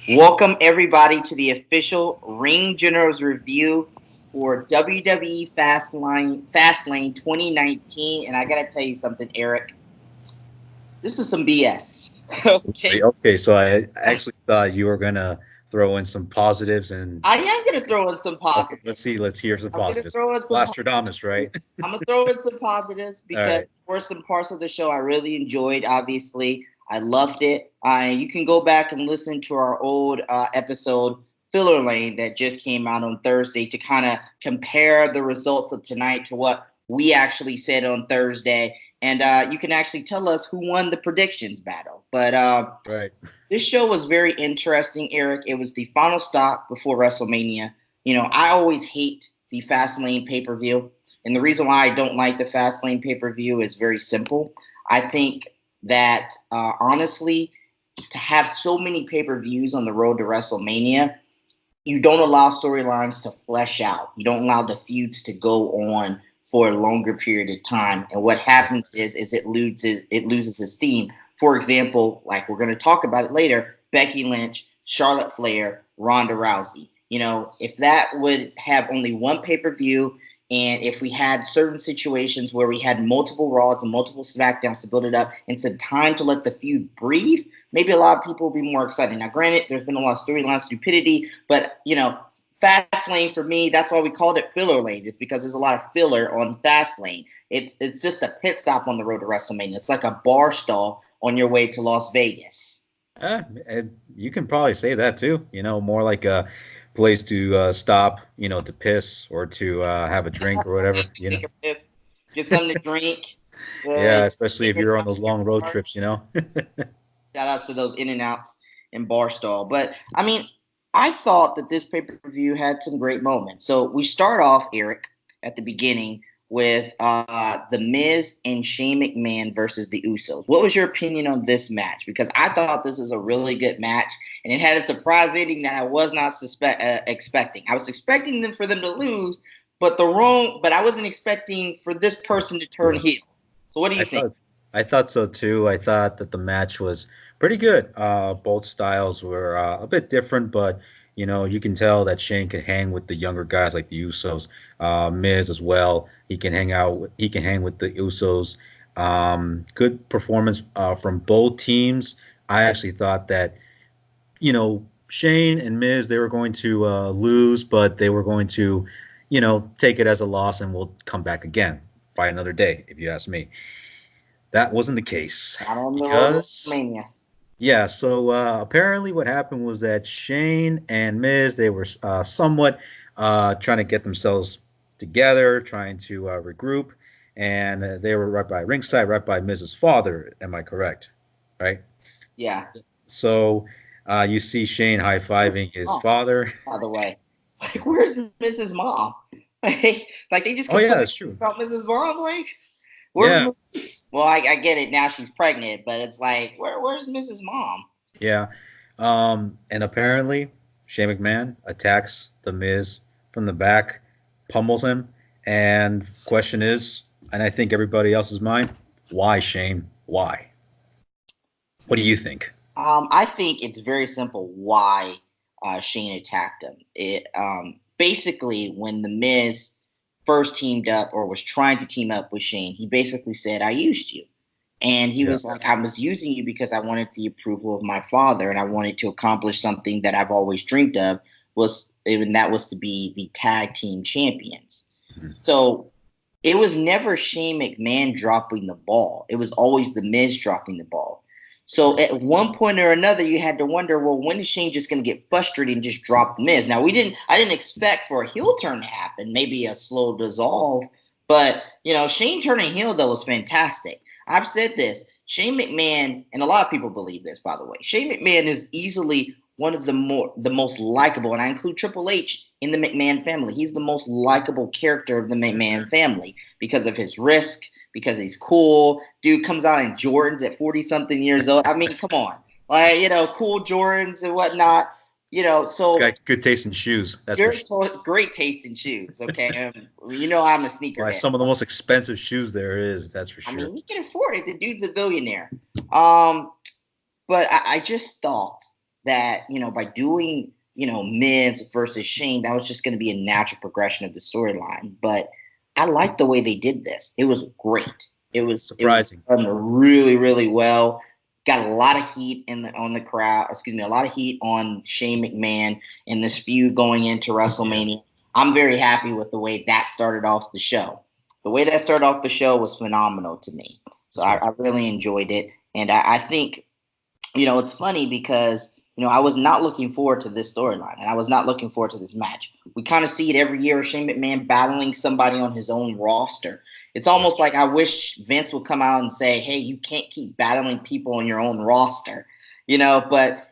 Welcome everybody to the official Ring Generals review for WWE Fastlane 2019. And I gotta tell you something, Eric. This is some BS. Okay, Okay, so I actually thought you were gonna throw in some positives and I am gonna throw in some okay, let's see, positives. let's hear some I'm gonna positives. throw in some Nostradamus, positives. right? I'm gonna throw in some positives All because right. there were some parts of the show I really enjoyed. Obviously, I loved it. You can go back and listen to our old episode Filler Lane that just came out on Thursday to kind of compare the results of tonight to what we actually said on Thursday, and you can actually tell us who won the predictions battle. But Right. this show was very interesting, Eric. It was the final stop before WrestleMania. I always hate the Fastlane pay per view. And the reason why I don't like the Fastlane pay per view is very simple. I think that, honestly, to have so many pay per views on the road to WrestleMania, you don't allow storylines to flesh out. You don't allow the feuds to go on for a longer period of time. And what happens is it loses its steam. For example, like we're going to talk about it later, Becky Lynch, Charlotte Flair, Ronda Rousey. If that would have only one pay per view, and if we had certain situations where we had multiple Raws and multiple SmackDowns to build it up and some time to let the feud breathe, maybe a lot of people will be more excited. Now, granted, there's been a lot of storyline stupidity, but fast lane for me, that's why we called it filler lane, just because there's a lot of filler on fast lane. It's just a pit stop on the road to WrestleMania. It's like a bar stall on your way to Las Vegas. You can probably say that too. More like a place to stop, to piss or to have a drink or whatever. Take a piss, get something to drink. Yeah, especially Take if your you're on time those in your long road car. trips. Shout outs to those in and outs and Barstool. But I mean, I thought that this pay per view had some great moments. So we start off, Eric, at the beginning with The Miz and Shane McMahon versus the Usos. What was your opinion on this match? Because I thought this was a really good match, and it had a surprise ending that I was not expecting. I was expecting them for them to lose, but I wasn't expecting for this person to turn heel. So what do I you think? thought I thought so too. I thought that the match was pretty good. Both styles were a bit different, but you can tell that Shane can hang with the younger guys like the Usos. Miz as well. He can hang with the Usos. Good performance from both teams. I actually thought that Shane and Miz, they were going to lose, but they were going to take it as a loss and we'll come back again, fight another day, if you ask me. That wasn't the case Not on the road to because, WrestleMania. yeah. So apparently, what happened was that Shane and Miz, they were somewhat trying to get themselves together, trying to regroup, and they were right by ringside, right by Miz's father. Am I correct? Right. Yeah. So you see Shane high Where's fiving his mom, father. by the way? Like, where's Mrs. Mom? Like they just Oh yeah, completely that's true. about Mrs. Mom. Like, where's Yeah, Maurice? Well, I get it now. She's pregnant, but it's like, where's Mrs. Mom? yeah. And apparently, Shane McMahon attacks The Miz from the back, pummels him, and question is, and I think everybody else's mind, why Shane? Why? What do you think? I think it's very simple why Shane attacked him. It basically when the Miz first teamed up or was trying to team up with Shane, he basically said, "I used you." And he Yeah. was like, I was using you because I wanted the approval of my father and I wanted to accomplish something that I've always dreamed of and that was to be the tag team champions. Mhm. So it was never Shane McMahon dropping the ball. It was always the Miz dropping the ball. So at one point or another, you had to wonder, well, when is Shane just going to get frustrated and just drop the Miz? Now I didn't expect for a heel turn to happen, maybe a slow dissolve, but Shane turning heel though was fantastic. I've said this. Shane McMahon, and a lot of people believe this, by the way. Shane McMahon is easily one of the most likable, and I include Triple H in the McMahon family. He's the most likable character of the McMahon family because of his risk, because he's cool. Dude comes out in Jordans at 40 something years old. I mean, come on. Like, cool Jordans and whatnot. He's So got good taste in shoes, that's for very sure. great taste in shoes. Okay. I'm a Why sneakerhead. some of the most expensive shoes there is, that's for I sure. mean, he can afford it. The dude's a billionaire. Um, but I just thought that, by doing, Miz versus Shane, that was just going to be a natural progression of the storyline. But I like the way they did this. It was great. It was Surprising. done really, really well. Got a lot of heat on the crowd. Excuse me, a lot of heat on Shane McMahon in this feud going into WrestleMania. I'm very happy with the way that started off the show. The way that started off the show was phenomenal to me. So I really enjoyed it, and I think it's funny because, I was not looking forward to this storyline and I was not looking forward to this match. We kind of see it every year, Shane McMahon battling somebody on his own roster. It's almost like I wish Vince would come out and say, hey, you can't keep battling people on your own roster, but,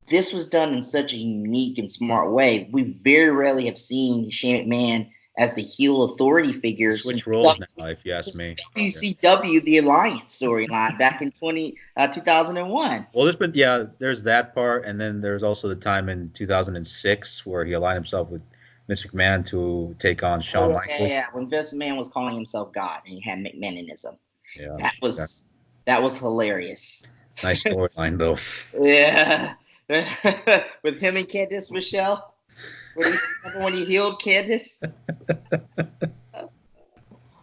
this was done in such a unique and smart way. We very rarely have seen Shane McMahon as the heel authority figure. Switch roles now, if you ask me. WCW, the Alliance storyline back in 2001. Well, there's that part, and then there's also the time in 2006 where he aligned himself with Vince McMahon to take on Shawn Michaels. Yeah, when Vince McMahon was calling himself God and he had McMahonism. Yeah, that was hilarious. Nice storyline, though. Yeah. With him and Candice Michelle. Remember when he healed Candice?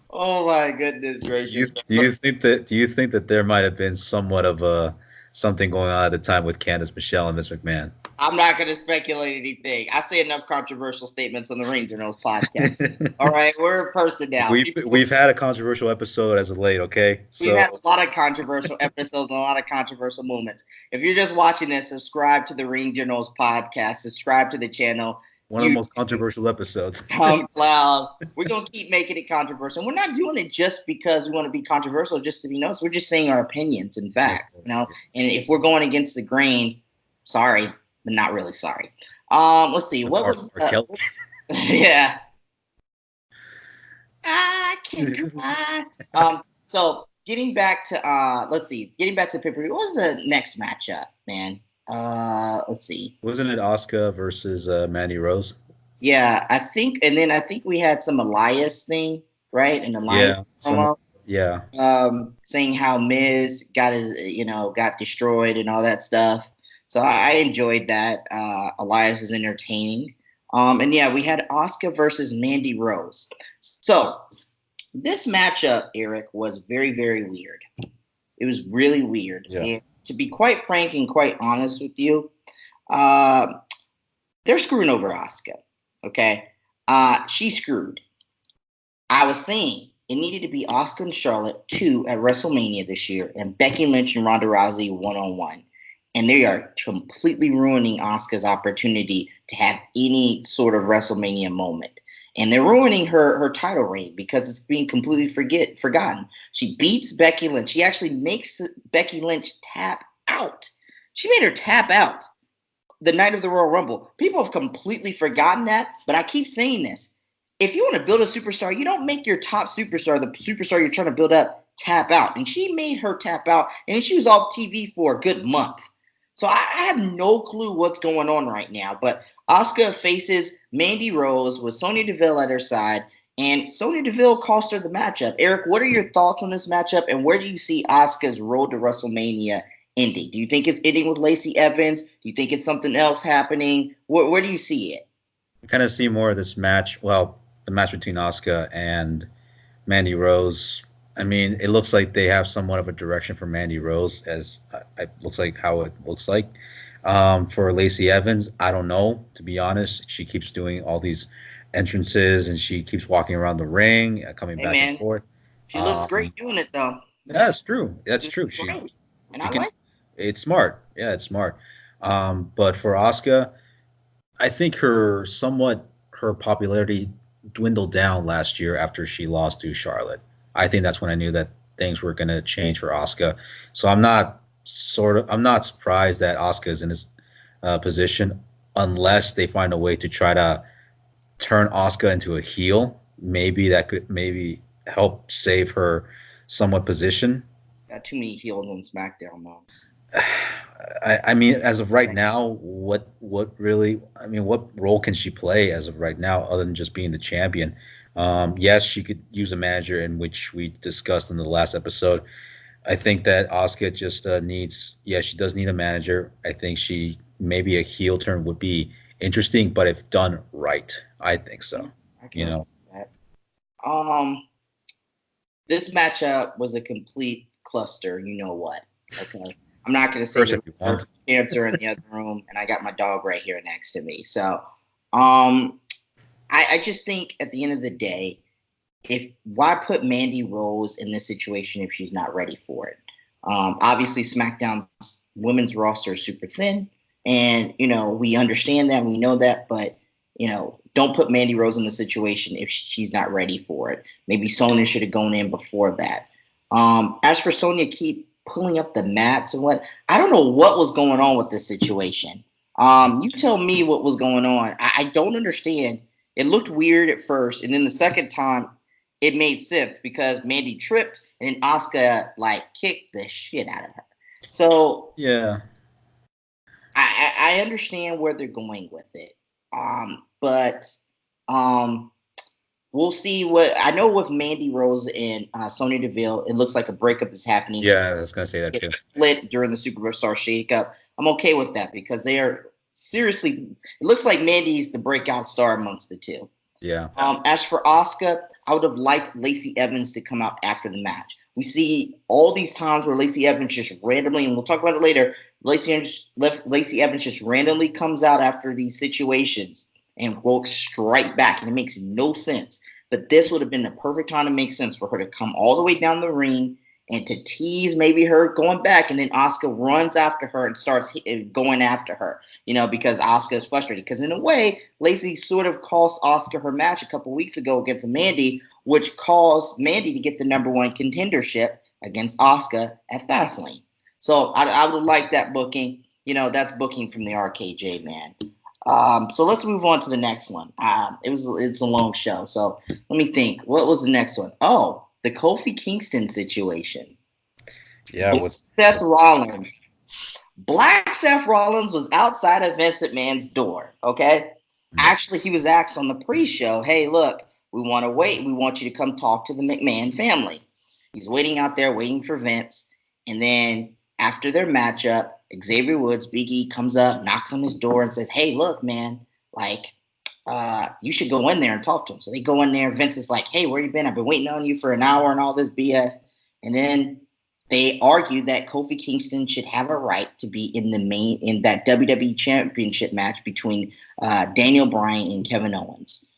Oh my goodness gracious! Do you think that there might have been somewhat of something going on at the time with Candice Michelle and Vince McMahon? I'm not going to speculate anything. I say enough controversial statements on the Ring Journals podcast. All right, we're a person now. We've had a controversial episode as of late, okay? We've had a lot of controversial episodes and a lot of controversial moments. If you're just watching this, subscribe to the Ring Journals podcast. Subscribe to the channel. One of the most controversial episodes. SoundCloud. We're going to keep making it controversial. We're not doing it just because we want to be controversial, just to be noticed. We're just saying our opinions and facts, And if we're going against the grain, sorry, but not really sorry. Let's see. What was yeah. I can't cry. So getting back to pay-per-view. What was the next matchup, man? Let's see. Wasn't it Asuka versus Mandy Rose? Yeah, I think we had some Elias thing, right? An Elias promo. Yeah. Saying how Miz got destroyed and all that stuff. So I enjoyed that. Elias is entertaining. And yeah, we had Asuka versus Mandy Rose. So this matchup, Eric, was very, very weird. It was really weird. Yeah. And to be quite frank and quite honest with you, they're screwing over Asuka. Okay. She's screwed. I was saying it needed to be Asuka and Charlotte 2 at WrestleMania this year and Becky Lynch and Ronda Rousey 1-on-1. And they are completely ruining Asuka's opportunity to have any sort of WrestleMania moment. And they're ruining her title reign because it's being completely forgotten. She beats Becky Lynch. She actually makes Becky Lynch tap out. She made her tap out the night of the Royal Rumble. People have completely forgotten that, but I keep saying this. If you want to build a superstar, you don't make your top superstar, the superstar you're trying to build up, tap out. And she made her tap out, and she was off TV for a good month. So I have no clue what's going on right now, but Asuka faces Mandy Rose with Sonya Deville at her side, and Sonya Deville cost her the matchup. Eric, what are your thoughts on this matchup, and where do you see Asuka's road to WrestleMania ending? Do you think it's ending with Lacey Evans? Do you think it's something else happening? Where do you see it? I kind of see more of this match. Well, the match between Asuka and Mandy Rose. I mean, it looks like they have somewhat of a direction for Mandy Rose, as it looks like how it looks like. For Lacey Evans, I don't know, to be honest. She keeps doing all these entrances, and she keeps walking around the ring, coming back and forth. She looks great doing it, though. That's true. That's true. It's smart. Yeah, it's smart. But for Asuka, I think her popularity dwindled down last year after she lost to Charlotte. I think that's when I knew that things were going to change for Asuka. So I'm not surprised that Asuka is in this position unless they find a way to try to turn Asuka into a heel. Maybe that could help save her somewhat position. Got too many heels on SmackDown, though. I mean, as of right now, what role can she play as of right now other than just being the champion? Yes, she could use a manager, in which we discussed in the last episode. I think that Asuka just needs, yeah, she does need a manager. I think she maybe a heel turn would be interesting, but if done right, I think so. Yeah, I can You know, respect that. Um, this matchup was a complete cluster. You know what? Okay, I'm not going to say first the if you want. cancer in the other room, and I got my dog right here next to me. So, um, I just think at the end of the day, if why put Mandy Rose in this situation if she's not ready for it? Obviously, SmackDown's women's roster is super thin, and we understand that, we know that, but don't put Mandy Rose in the situation if she's not ready for it. Maybe Sonya should have gone in before that. As for Sonya, keep pulling up the mats and what I don't know what was going on with this situation. You tell me what was going on. I don't understand. It looked weird at first, and then the second time it made sense because Mandy tripped and then Asuka like kicked the shit out of her. So Yeah, I understand where they're going with it. But we'll see what I know with Mandy Rose and Sonya Deville. It looks like a breakup is happening. yeah, I was gonna say that Get too. split during the Superstar Shakeup. I'm okay with that because they are seriously. It looks like Mandy's the breakout star amongst the two. Yeah, As for Asuka, I would have liked Lacey Evans to come out after the match. We see all these times where Lacey Evans just randomly, and we'll talk about it later. Lacey Evans just randomly comes out after these situations and walks straight back, and it makes no sense. But this would have been the perfect time to make sense for her to come all the way down the ring and to tease maybe her going back, and then Asuka runs after her and starts going after her, because Asuka is frustrated. Because in a way, Lacey sort of cost Asuka her match a couple weeks ago against Mandy, which caused Mandy to get the number one contendership against Asuka at Fastlane. So I would like that booking. That's booking from the RKJ, man. So let's move on to the next one. It's a long show, so let me think. What was the next one? Oh, the Kofi Kingston situation yeah. with Seth Rollins. Black Seth Rollins was outside of Vince McMahon's door. Okay, actually, he was asked on the pre-show, "Hey, look, we want to wait. We want you to come talk to the McMahon family." He's waiting out there, waiting for Vince, and then after their matchup, Xavier Woods, Big E comes up, knocks on his door, and says, "Hey, look, man, like, you should go in there and talk to him." So they go in there. Vince is like, "Hey, where you been? I've been waiting on you for an hour and all this BS." And then they argue that Kofi Kingston should have a right to be in that WWE Championship match between Daniel Bryan and Kevin Owens.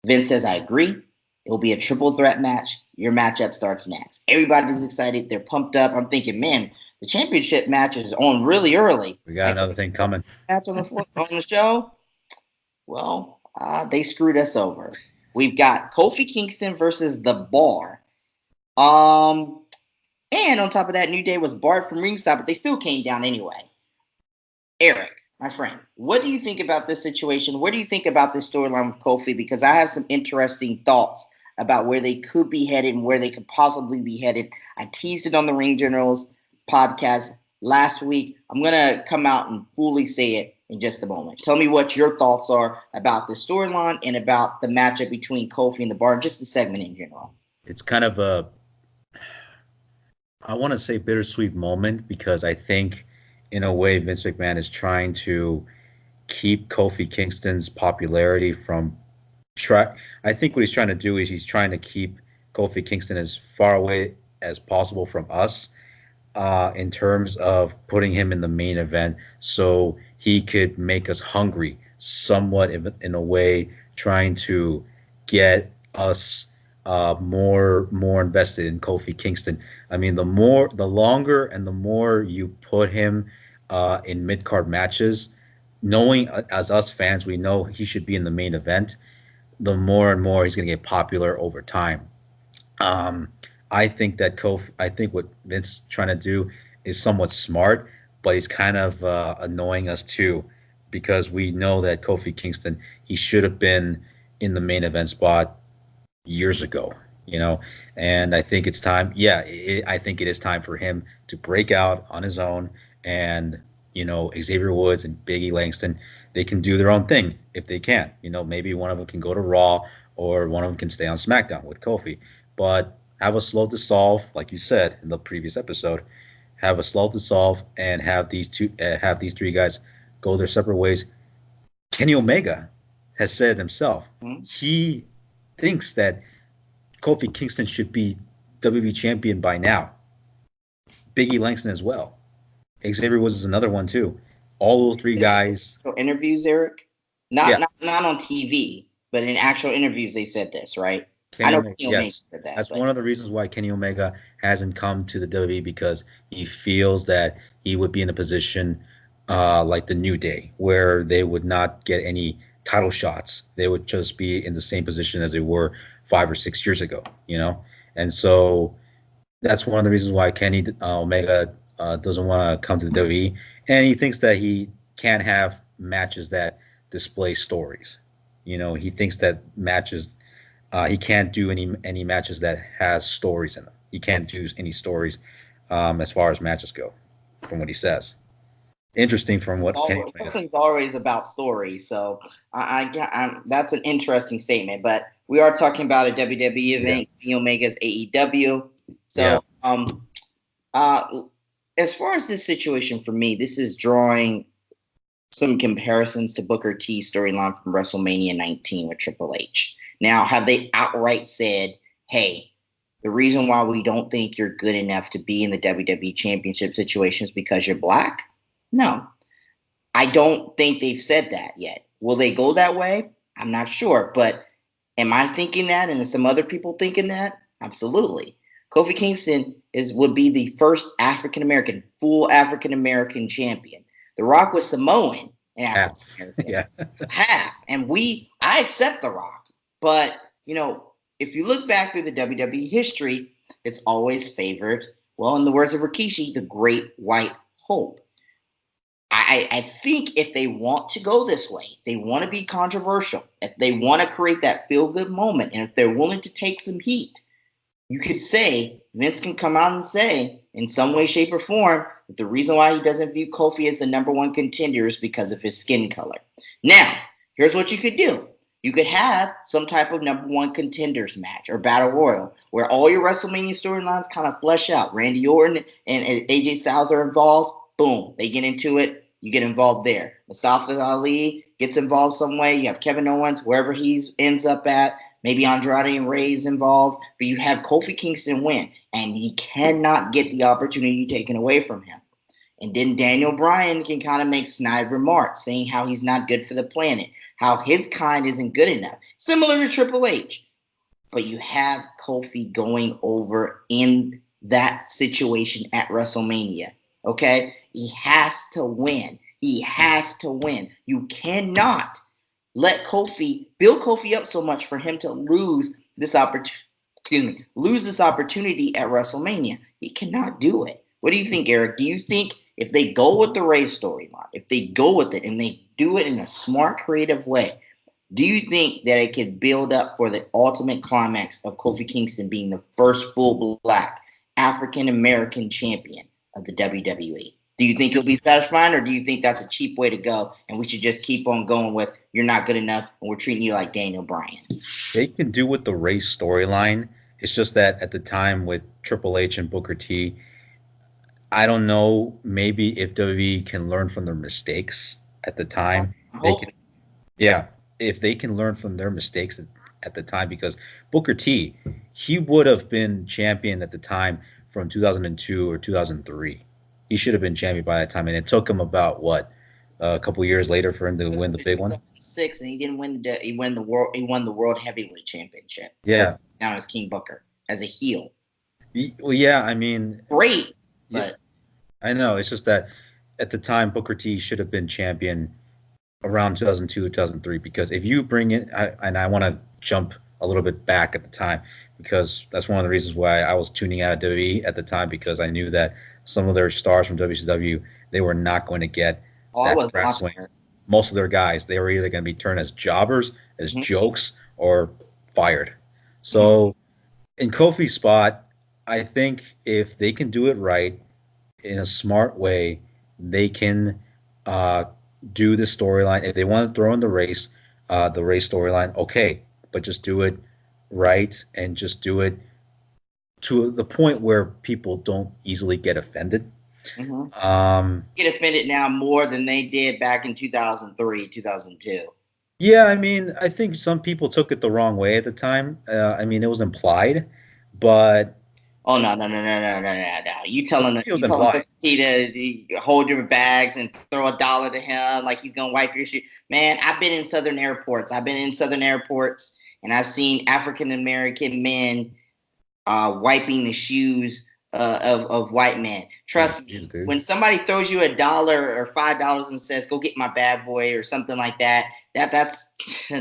Vince says, "I agree. It will be a triple threat match. Your matchup starts next." Everybody's excited. They're pumped up. I'm thinking, man, the championship match is on really early. We got another thing coming. Match on the show. Well, they screwed us over. We've got Kofi Kingston versus the Bar. And on top of that, New Day was barred from ringside, but they still came down anyway. Eric, my friend, what do you think about this situation? What do you think about this storyline with Kofi? Because I have some interesting thoughts about where they could be headed and where they could possibly be headed. I teased it on the Ring Generals podcast last week. I'm going to come out and fully say it in just a moment. Tell me what your thoughts are about the storyline and about the matchup between Kofi and the Bar, and just the segment in general. It's kind of a, I want to say bittersweet moment because I think, in a way, Vince McMahon is trying to keep Kofi Kingston's popularity from try. I think what he's trying to do is he's trying to keep Kofi Kingston as far away as possible from us, in terms of putting him in the main event, so he could make us hungry, somewhat in a way, trying to get us more invested in Kofi Kingston. I mean, the longer and the more you put him in mid card matches, knowing as us fans, we know he should be in the main event. The more and more he's going to get popular over time. Um, I think that Kofi. I think what Vince is trying to do is somewhat smart, but he's kind of annoying us too, because we know that Kofi Kingston, he should have been in the main event spot years ago. You know, and I think it's time. Yeah, I think it is time for him to break out on his own, and Xavier Woods and Biggie Langston, they can do their own thing if they can. Maybe one of them can go to Raw or one of them can stay on SmackDown with Kofi. But have a slow dissolve, like you said in the previous episode. Have a slow dissolve and have these three guys go their separate ways. Kenny Omega has said it himself. Hmm? He thinks that Kofi Kingston should be WWE champion by now. Biggie Langston as well. Xavier Woods is another one too. All those three guys. So interviews, Eric, Yeah, not on TV, but in actual interviews, they said this, right? I Kenny know Omega. Kenny Omega Yes, said that, that's but one of the reasons why Kenny Omega hasn't come to the WWE because he feels that he would be in a position like the New Day, where they would not get any title shots. They would just be in the same position as they were 5 or 6 years ago. And so that's one of the reasons why Kenny Omega doesn't want to come to the WWE, and he thinks that he can't have matches that display stories. He thinks that matches he can't do any matches that has stories in them. He can't do any stories as far as matches go, from what he says. Interesting from what Kenny Omega. wrestling's always about stories. So that's an interesting statement. But we are talking about a WWE Yeah, event, Kenny Omega's AEW. yeah, So uh, as far as this situation for me, this is drawing some comparisons to Booker T's storyline from WrestleMania 19 with Triple H. Now, have they outright said, hey, the reason why we don't think you're good enough to be in the WWE Championship situation is because you're black? No, I don't think they've said that yet. Will they go that way? I'm not sure. But am I thinking that? And is some other people thinking that? Absolutely. Kofi Kingston would be the first African American, full African American champion. The Rock was Samoan and African half. American. Yeah, So half. And I accept The Rock. But, if you look back through the WWE history, it's always favored, well, in the words of Rikishi, the great white hope. I think if they want to go this way, if they want to be controversial, if they want to create that feel good moment, and if they're willing to take some heat, you could say Vince can come out and say, in some way, shape, or form, that the reason why he doesn't view Kofi as the number one contender is because of his skin color. Now, here's what you could do. You could have some type of number one contenders match or battle royal where all your WrestleMania storylines kind of flesh out. Randy Orton and AJ Styles are involved. Boom, they get into it. You get involved there. Mustafa Ali gets involved some way. You have Kevin Owens, wherever he ends up at. Maybe Andrade and Ray's involved, but you have Kofi Kingston win, and he cannot get the opportunity taken away from him. And then Daniel Bryan can kind of make snide remarks saying how he's not good for the planet, how his kind isn't good enough, similar to Triple H. But you have Kofi going over in that situation at WrestleMania. Okay? He has to win. He has to win. You cannot let Kofi build Kofi up so much for him to lose this opportunity. Lose this opportunity at WrestleMania. He cannot do it. What do you think, Eric? Do you think if they go with the Ray storyline, if they go with it and they do it in a smart, creative way, do you think that it could build up for the ultimate climax of Kofi Kingston being the first full black African American champion of the WWE? Do you think it'll be satisfying, or do you think that's a cheap way to go and we should just keep on going with you're not good enough and we're treating you like Daniel Bryan? they can do with the race storyline. It's just that at the time with Triple H and Booker T, I don't know. Maybe if WWE can learn from their mistakes at the I'm time, they can. hoping. Yeah, if they can learn from their mistakes at the time, because Booker T, he would have been champion at the time from 2002 or 2003. He should have been champion by that time, and it took him about what a couple years later for him to win the big one. 2006, and he didn't win he won the world heavyweight championship Yeah, now as King Booker as a heel. Well, yeah. I mean, Great, yeah, but I know. It's just that at the time, Booker T should have been champion around 2002, 2003. Because if you bring it, and I want to jump a little bit back at the time, because that's one of the reasons why I was tuning out of WWE at the time, because I knew that some of their stars from WCW, they were not going to get I that was grass watching swing. her. Most of their guys, they were either going to be turned as jobbers, as Mhm, jokes, or fired. mhm. So in Kofi's spot, I think if they can do it right in a smart way, they can uh, do the storyline. If they want to throw in the race storyline, okay, but just do it right and just do it to the point where people don't easily get offended. Mm-hmm. Um, Get offended now more than they did back in 2003, 2002. yeah, I mean, I think some people took it the wrong way at the time. I mean, it was implied, but Oh no! it was You telling implied. Booker T to hold your bags and throw $1 to him like he's gonna wipe your shoe. Man, I've been in southern airports. I've been in southern airports and I've seen African American men wiping the shoes of white men. Oh, Trust jeez, me, dude. when somebody throws you $1 or $5 and says, "Go get my bad boy" or something like that, that's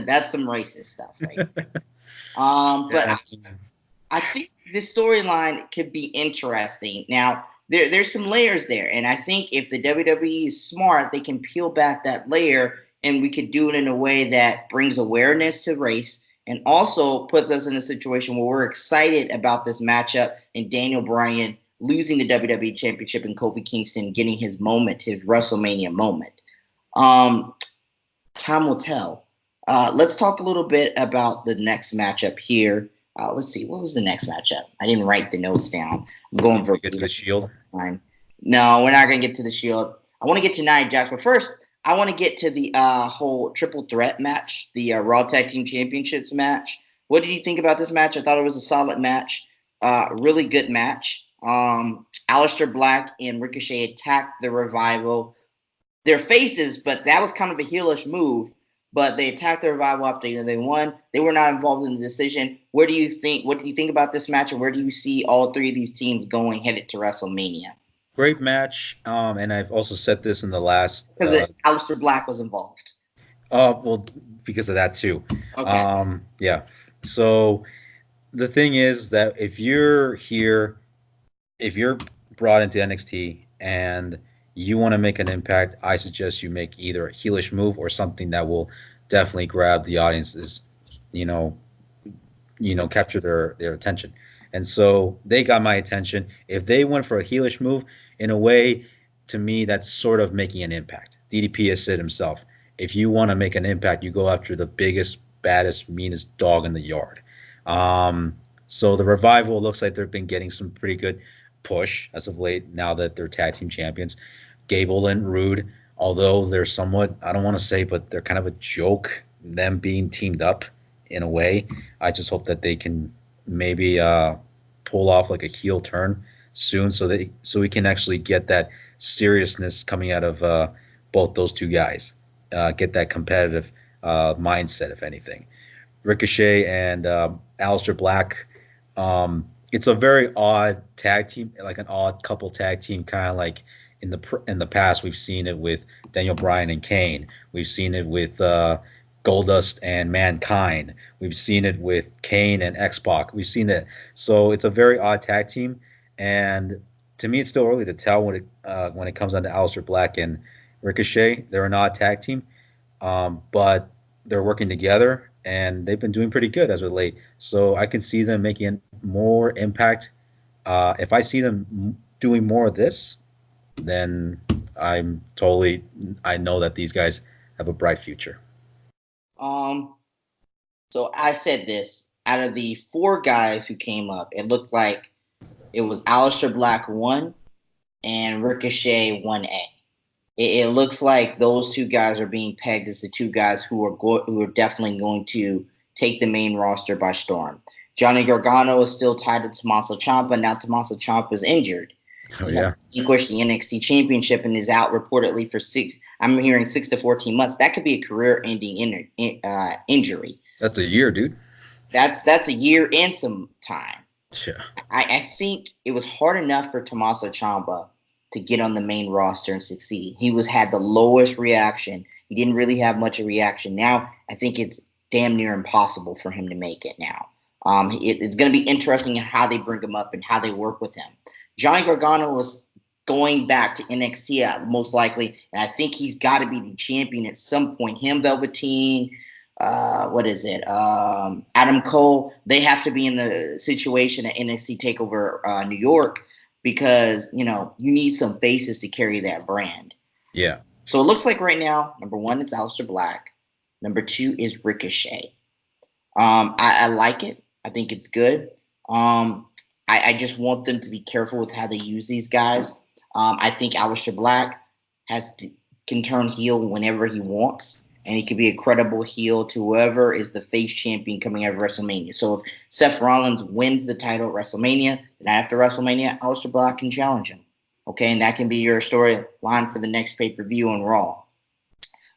that's some racist stuff, right? But Yeah, I think this storyline could be interesting. Now, there's some layers there, and I think if the WWE is smart, they can peel back that layer, and we could do it in a way that brings awareness to race and also puts us in a situation where we're excited about this matchup and Daniel Bryan losing the WWE Championship and Kofi Kingston getting his moment, his WrestleMania moment. Um, Time will tell. Let's talk a little bit about the next matchup here. Let's see, what was the next matchup? I didn't write the notes down. I'm going we get to the verbatim. Shield. No, we're not going to get to the Shield. I want to get to Nia Jax, but first, I want to get to the whole triple threat match, the Raw Tag Team Championships match. What did you think about this match? I thought it was a solid match, really good match. Aleister Black and Ricochet attacked the Revival, their faces, but that was kind of a heelish move. But they attacked the Revival after they won. They were not involved in the decision. Where do you think? What do you think about this match, and where do you see all three of these teams going headed to WrestleMania? Great match. And I've also said this in the last. Because Aleister Black was involved. Well, because of that too. Okay. Yeah. So the thing is that if you're brought into NXT and you want to make an impact, I suggest you make either a heelish move or something that will definitely grab the audience's, you know, capture their attention. And so they got my attention. If they went for a heelish move, in a way, to me, that's sort of making an impact. DDP has said himself, if you want to make an impact, you go after the biggest, baddest, meanest dog in the yard. Um, so the revival looks like they've been getting some pretty good push as of late. Now that they're tag team champions, Gable and Rude, although they're somewhat, I don't want to say, but they're kind of a joke. Them being teamed up in a way. I just hope that they can maybe pull off like a heel turn soon, so we can actually get that seriousness coming out of both those two guys. Get that competitive mindset, if anything. Ricochet and Aleister Black. It's a very odd tag team, like an odd couple tag team, kind of like in the past we've seen it with Daniel Bryan and Kane. We've seen it with Goldust and Mankind. We've seen it with Kane and X Pac. We've seen it. So it's a very odd tag team, and to me, it's still early to tell when it comes down to Aleister Black and Ricochet. They're an odd tag team, but they're working together, and they've been doing pretty good as of late. So I can see them making more impact. If I see them doing more of this, then I know that these guys have a bright future. Um. So I said this. Out of the four guys who came up, it looked like it was Aleister Black one and Ricochet 1A. It looks like those two guys are being pegged as the two guys who are definitely going to take the main roster by storm. Johnny Gargano is still tied to Tommaso Ciampa. Now Tommaso Ciampa is injured. Oh He has yeah, relinquished the NXT Championship and is out reportedly for six. I'm hearing 6 to 14 months. That could be a career-ending injury. that's a year, dude. That's a year and some time. Yeah, I think it was hard enough for Tommaso Ciampa to get on the main roster and succeed. He had the lowest reaction. He didn't really have much of a reaction. Now I think it's damn near impossible for him to make it now. It's going to be interesting how they bring him up and how they work with him. Johnny Gargano was going back to NXT most likely, and I think he's got to be the champion at some point. Him, Velveteen, what is it? Adam Cole. They have to be in the situation at NXT Takeover New York because you need some faces to carry that brand. yeah. So it looks like right now, number one, it's Aleister Black. Number two is Ricochet. I like it. I think it's good. Um, I just want them to be careful with how they use these guys. I think Aleister Black has can turn heel whenever he wants, and he could be a credible heel to whoever is the face champion coming out of WrestleMania. So if Seth Rollins wins the title at WrestleMania, then after WrestleMania, Aleister Black can challenge him. Okay, and that can be your storyline for the next pay-per-view on Raw.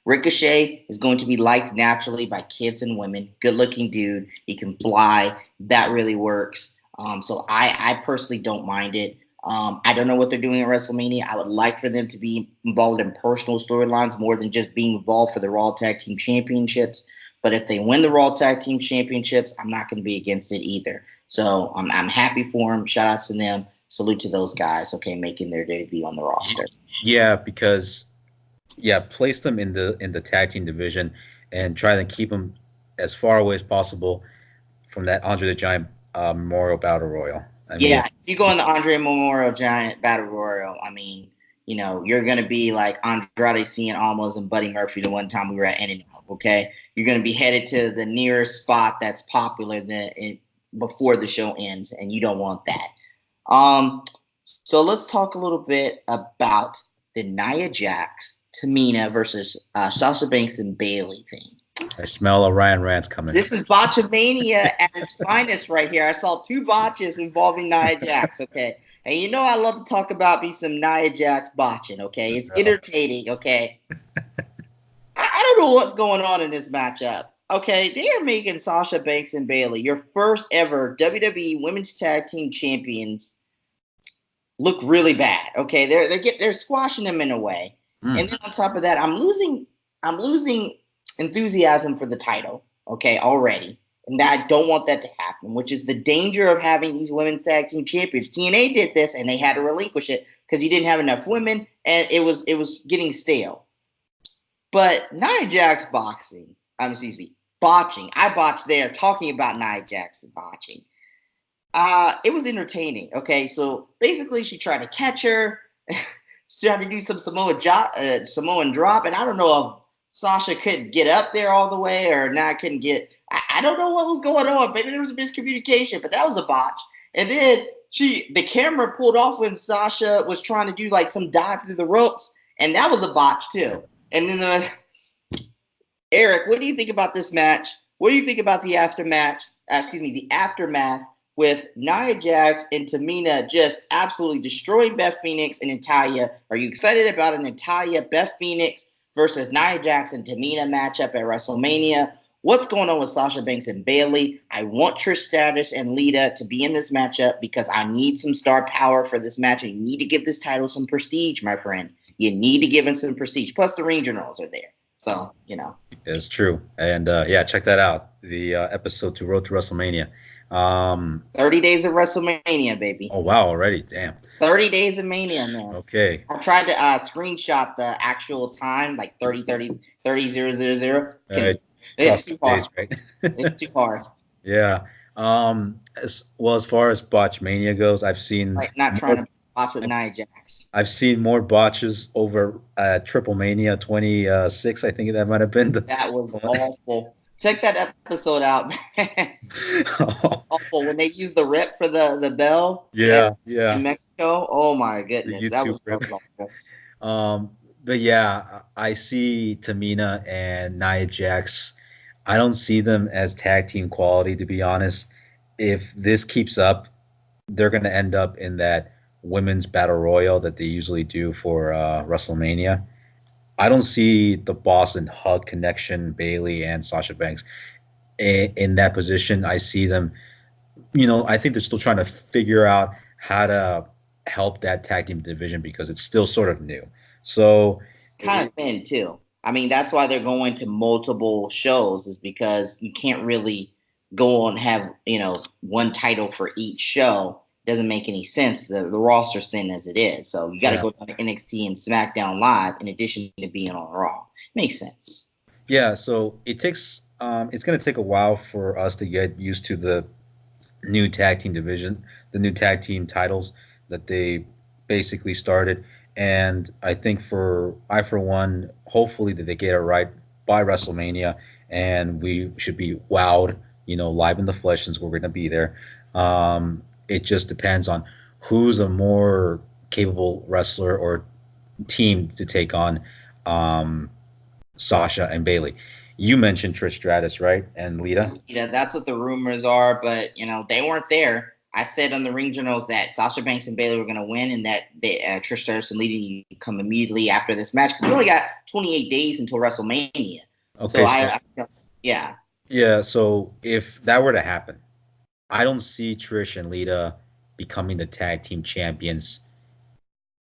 Ricochet is going to be liked naturally by kids and women. Good looking dude. He can fly. That really works. So I personally don't mind it. I don't know what they're doing at WrestleMania. I would like for them to be involved in personal storylines more than just being involved for the Raw Tag Team Championships. But if they win the Raw Tag Team Championships, I'm not going to be against it either. So I'm happy for them. Shout outs to them. Salute to those guys, okay, making their debut on the roster. Yeah, because place them in the tag team division and try to keep them as far away as possible from that Andre the Giant Memorial Battle Royal. I mean, if you go in the Andre Memorial Giant Battle Royal, I mean, you're going to be like Andrade Cien Almas and Buddy Murphy the one time we were at In-N-Out, okay? You're going to be headed to the nearest spot that's popular before the show ends, and you don't want that. So let's talk a little bit about the Nia Jax, Tamina versus Sasha Banks and Bayley thing. I smell a Ryan Rants coming. This is botchamania at its finest right here. I saw 2 botches involving Nia Jax, okay? And I love to talk about some Nia Jax botching, okay? It's entertaining, okay? I don't know what's going on in this matchup. Okay, they are making Sasha Banks and Bayley, your first ever WWE Women's Tag Team Champions, look really bad. Okay, they're squashing them in a way, and then on top of that, I'm losing enthusiasm for the title. Okay, already, and I don't want that to happen. Which is the danger of having these Women's Tag Team Champions. TNA did this, and they had to relinquish it because you didn't have enough women, and it was getting stale. But Nia Jax botching. I botched there talking about Nia Jax botching. It was entertaining. Okay, so basically she tried to catch her. She tried to do some Samoan drop, and I don't know if Sasha couldn't get up there all the way or not couldn't get. I don't know what was going on. Maybe there was a miscommunication, but that was a botch. And then the camera pulled off when Sasha was trying to do like some dive through the ropes, and that was a botch too. And then Eric, what do you think about this match? What do you think about the aftermath with Nia Jax and Tamina just absolutely destroying Beth Phoenix and Natalya? Are you excited about a Natalya, Beth Phoenix versus Nia Jax and Tamina matchup at WrestleMania? What's going on with Sasha Banks and Bayley? I want Trish Stratus and Lita to be in this matchup because I need some star power for this match. And you need to give this title some prestige, my friend. You need to give it some prestige. Plus, the ring generals are there. So, It's true. And, check that out. The episode to Road to WrestleMania. 30 days of WrestleMania, baby. Oh, wow, already. Damn. 30 days of Mania, man. Okay. I tried to screenshot the actual time, like 30, 000. It's too hard. Days, right? It's too hard. Yeah. As far as Botch Mania goes, I've seen... Like, not trying to botch with Nia Jax. I've seen more botches over Triple Mania 26, I think that might have been. That was awful. Check that episode out, man. Awful. When they used the rip for the bell. Yeah. In Mexico. Oh, my goodness. That was awful. But yeah, I see Tamina and Nia Jax. I don't see them as tag team quality, to be honest. If this keeps up, they're going to end up in that women's battle royal that they usually do for WrestleMania. I don't see the Boston Hug connection, Bayley and Sasha Banks, in that position. I see them, I think they're still trying to figure out how to help that tag team division because it's still sort of new. So it's kind of thin too. I mean, that's why they're going to multiple shows, is because you can't really go and have, one title for each show. Doesn't make any sense. The roster's thin as it is. So you got to go to NXT and SmackDown Live in addition to being on Raw. Makes sense. Yeah, so it's going to take a while for us to get used to the new tag team division, the new tag team titles that they basically started. And I think for one, hopefully that they get it right by WrestleMania, and we should be wowed, live in the flesh since we're going to be there. it just depends on who's a more capable wrestler or team to take on um, Sasha and Bailey. You mentioned Trish Stratus, right? And Lita. Yeah, that's what the rumors are, but they weren't there. I said on the Ring Journals that Sasha Banks and Bailey were going to win, and that Trish Stratus and Lita come immediately after this match. We only got 28 days until WrestleMania, so Okay, so yeah, yeah, so if that were to happen, I don't see Trish and Lita becoming the tag team champions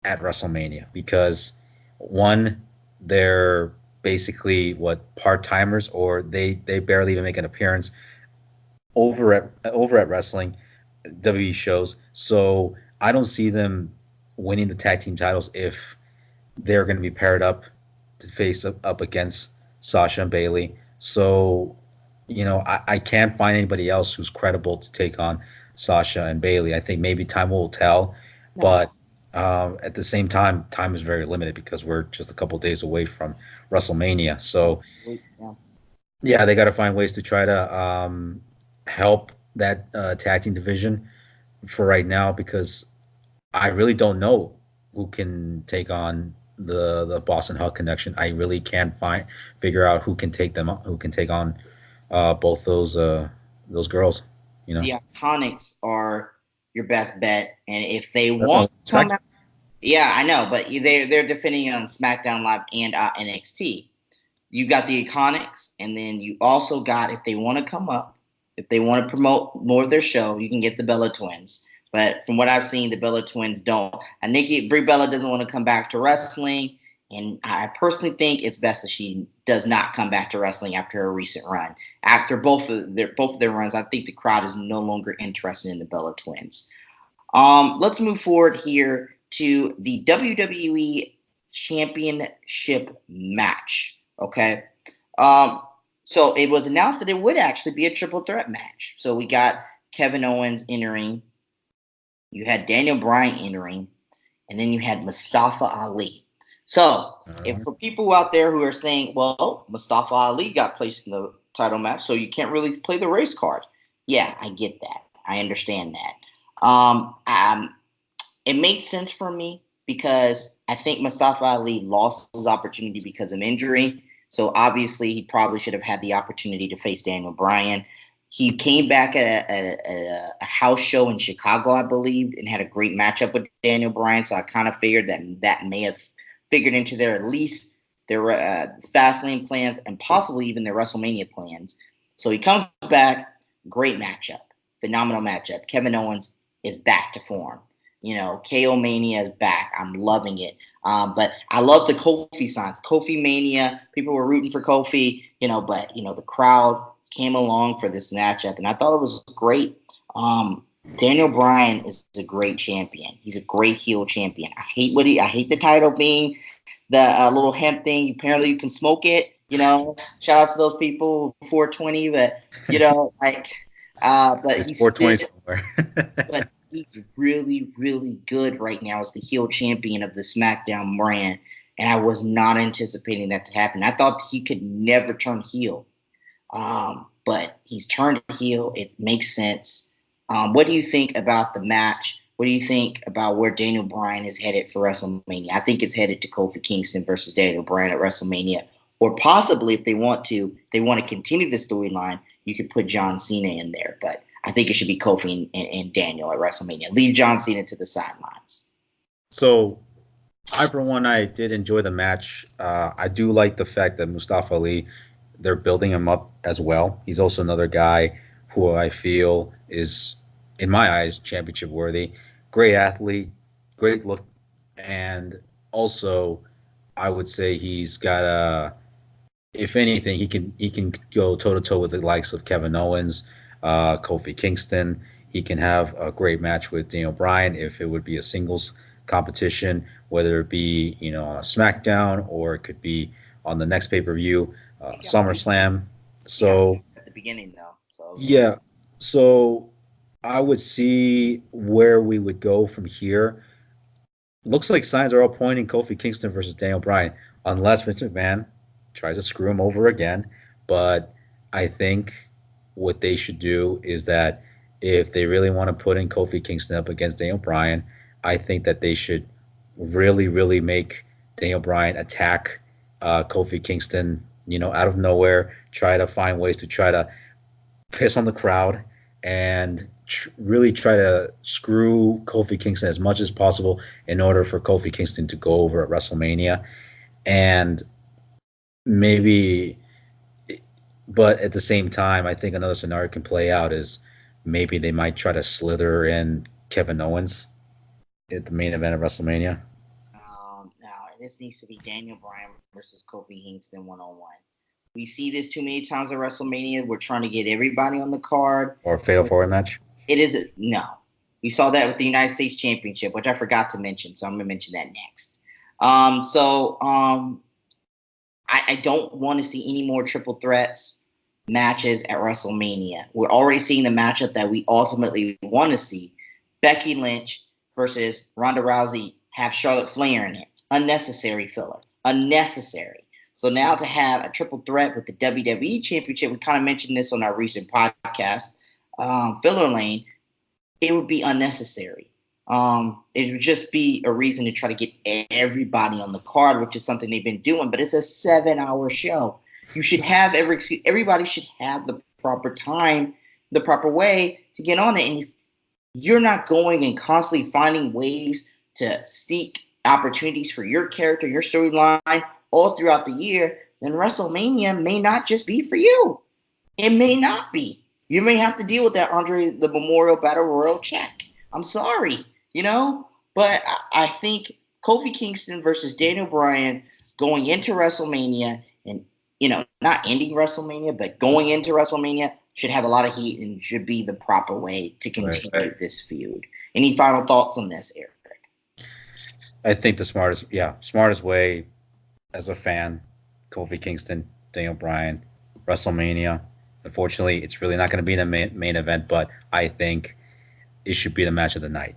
at WrestleMania because one, they're basically what part timers or they barely even make an appearance over at wrestling WWE shows. So I don't see them winning the tag team titles if they're going to be paired up to face up against Sasha and Bailey. So, I can't find anybody else who's credible to take on Sasha and Bailey. I think maybe time will tell, no, but at the same time, time is very limited because we're just a couple days away from WrestleMania. So, yeah. yeah, they got to find ways to try to help that tag team division for right now because I really don't know who can take on the Boston Hug connection. I really can't figure out who can take on both those girls. You know, The Iconics are your best bet, and if they that's want on to come Spec. out, yeah, I know, but they're defending on SmackDown Live and NXT. You got the Iconics, and then you also got, if they want to come up, if they want to promote more of their show, you can get the Bella Twins. But from what I've seen, the Bella Twins don't. And Brie Bella doesn't want to come back to wrestling, and I personally think it's best that she does not come back to wrestling after her recent run. After both of their runs, I think the crowd is no longer interested in the Bella Twins. Let's move forward here to the WWE Championship match. Okay. Um, so it was announced that it would actually be a triple threat match. So we got Kevin Owens entering, you had Daniel Bryan entering, and then you had Mustafa Ali. So if for people out there who are saying, well, Mustafa Ali got placed in the title match, so you can't really play the race card. Yeah, I get that. I understand that. It makes sense for me because I think Mustafa Ali lost his opportunity because of injury. So obviously, he probably should have had the opportunity to face Daniel Bryan. He came back at a house show in Chicago, I believe, and had a great matchup with Daniel Bryan. So I kind of figured that may have figured into their at least their Fastlane plans and possibly even their WrestleMania plans. So he comes back, great matchup, phenomenal matchup. Kevin Owens is back to form. KO Mania is back. I'm loving it. But I love the Kofi signs. Kofi Mania. People were rooting for Kofi, but the crowd came along for this matchup, and I thought it was great. Daniel Bryan is a great champion. He's a great heel champion. I hate the title being the little hemp thing. Apparently, you can smoke it. Shout out to those people 420, but but It's he's 420 still, somewhere. but he's really, really good right now as the heel champion of the SmackDown brand. And I was not anticipating that to happen. I thought he could never turn heel. But he's turned heel. It makes sense. What do you think about the match? What do you think about where Daniel Bryan is headed for WrestleMania? I think it's headed to Kofi Kingston versus Daniel Bryan at WrestleMania. Or possibly, if they want to continue the storyline, you could put John Cena in there. But I think it should be Kofi and Daniel at WrestleMania. Leave John Cena to the sidelines. So for one, I did enjoy the match. I do like the fact that Mustafa Ali, they're building him up as well. He's also another guy who I feel is, in my eyes, championship worthy. Great athlete, great look, and also I would say he's got a. If anything, he can go toe to toe with the likes of Kevin Owens, Kofi Kingston. He can have a great match with Daniel Bryan if it would be a singles competition, whether it be on a SmackDown or it could be on the next pay per view, SummerSlam. He got So at the beginning though. So yeah, so I would see where we would go from here. Looks like signs are all pointing Kofi Kingston versus Daniel Bryan, unless Vince McMahon tries to screw him over again. But I think what they should do is that if they really want to put in Kofi Kingston up against Daniel Bryan, I think that they should really, really make Daniel Bryan attack Kofi Kingston, out of nowhere, try to find ways to try to piss on the crowd and really try to screw Kofi Kingston as much as possible in order for Kofi Kingston to go over at WrestleMania. And maybe, but at the same time, I think another scenario can play out is maybe they might try to slither in Kevin Owens at the main event of WrestleMania. Now, this needs to be Daniel Bryan versus Kofi Kingston 1-on-1. We see this too many times at WrestleMania. We're trying to get everybody on the card. Or a fatal four match. It is no. We saw that with the United States Championship, which I forgot to mention, so I'm going to mention that next. I don't want to see any more triple threats matches at WrestleMania. We're already seeing the matchup that we ultimately want to see. Becky Lynch versus Ronda Rousey have Charlotte Flair in it. Unnecessary filler. Unnecessary. So now to have a triple threat with the WWE Championship, we kind of mentioned this on our recent podcast, Filler Lane, it would be unnecessary. It would just be a reason to try to get everybody on the card, which is something they've been doing, but it's a 7-hour show. You should have everybody should have the proper time, the proper way to get on it. And if you're not going and constantly finding ways to seek opportunities for your character, your storyline all throughout the year, then WrestleMania may not just be for you. It may not be. You may have to deal with that Andre the Memorial Battle Royal check. I'm sorry, but I think Kofi Kingston versus Daniel Bryan going into WrestleMania and, not ending WrestleMania, but going into WrestleMania should have a lot of heat and should be the proper way to continue this feud. Any final thoughts on this, Eric? I think the smartest way as a fan, Kofi Kingston, Daniel Bryan, WrestleMania. Unfortunately, it's really not going to be the main event, but I think it should be the match of the night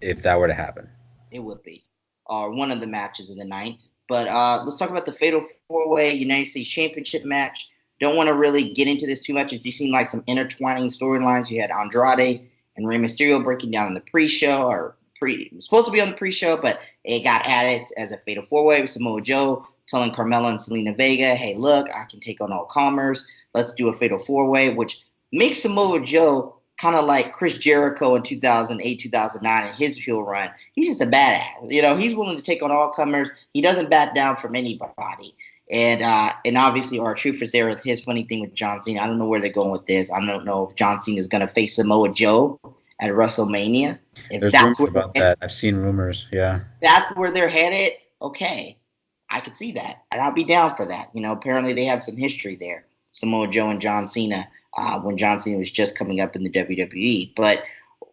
if that were to happen. It would be, or one of the matches of the night. But let's talk about the Fatal 4-Way United States Championship match. Don't want to really get into this too much. It just seemed like some intertwining storylines. You had Andrade and Rey Mysterio breaking down in the pre-show, it was supposed to be on the pre-show, but it got added as a Fatal 4-Way with Samoa Joe telling Carmella and Selena Vega, hey, look, I can take on all comers. Let's do a Fatal 4-Way, which makes Samoa Joe kind of like Chris Jericho in 2008, 2009 in his heel run. He's just a badass. He's willing to take on all comers. He doesn't back down from anybody. And obviously R-Truth is there with his funny thing with John Cena. I don't know where they're going with this. I don't know if John Cena is going to face Samoa Joe at WrestleMania. There's rumors about that. I've seen rumors, yeah. That's where they're headed. Okay, I could see that. And I'll be down for that. Apparently they have some history there. Samoa Joe and John Cena when John Cena was just coming up in the WWE. But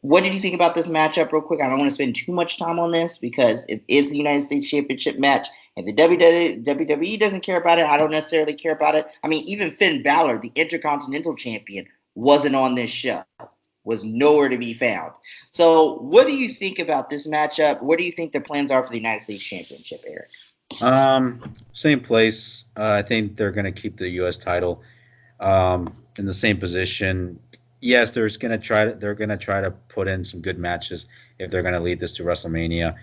what did you think about this matchup real quick? I don't want to spend too much time on this because it is the United States Championship match. If the WWE doesn't care about it, I don't necessarily care about it. I mean, even Finn Balor, the Intercontinental Champion, wasn't on this show. Was nowhere to be found. So what do you think about this matchup? What do you think the plans are for the United States Championship, Eric? Same place. I think they're going to keep the U.S. title in the same position. Yes, they're going to try to put in some good matches if they're going to lead this to WrestleMania.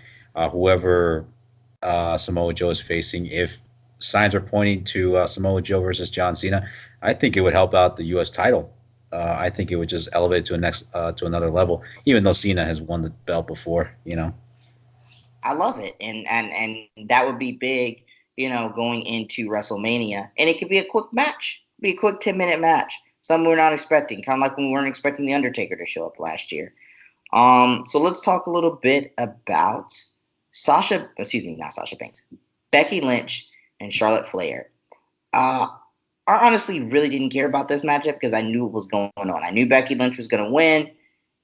Whoever Samoa Joe is facing, if signs are pointing to Samoa Joe versus John Cena, I think it would help out the U.S. title. I think it would just elevate to to another level, even though Cena has won the belt before. I love it, and that would be big, going into WrestleMania, and it could be a quick match, be a quick 10-minute match, something we're not expecting, kind of like when we weren't expecting the Undertaker to show up last year. So let's talk a little bit about not Sasha Banks, Becky Lynch and Charlotte Flair. I honestly really didn't care about this matchup because I knew what was going on. I knew Becky Lynch was going to win.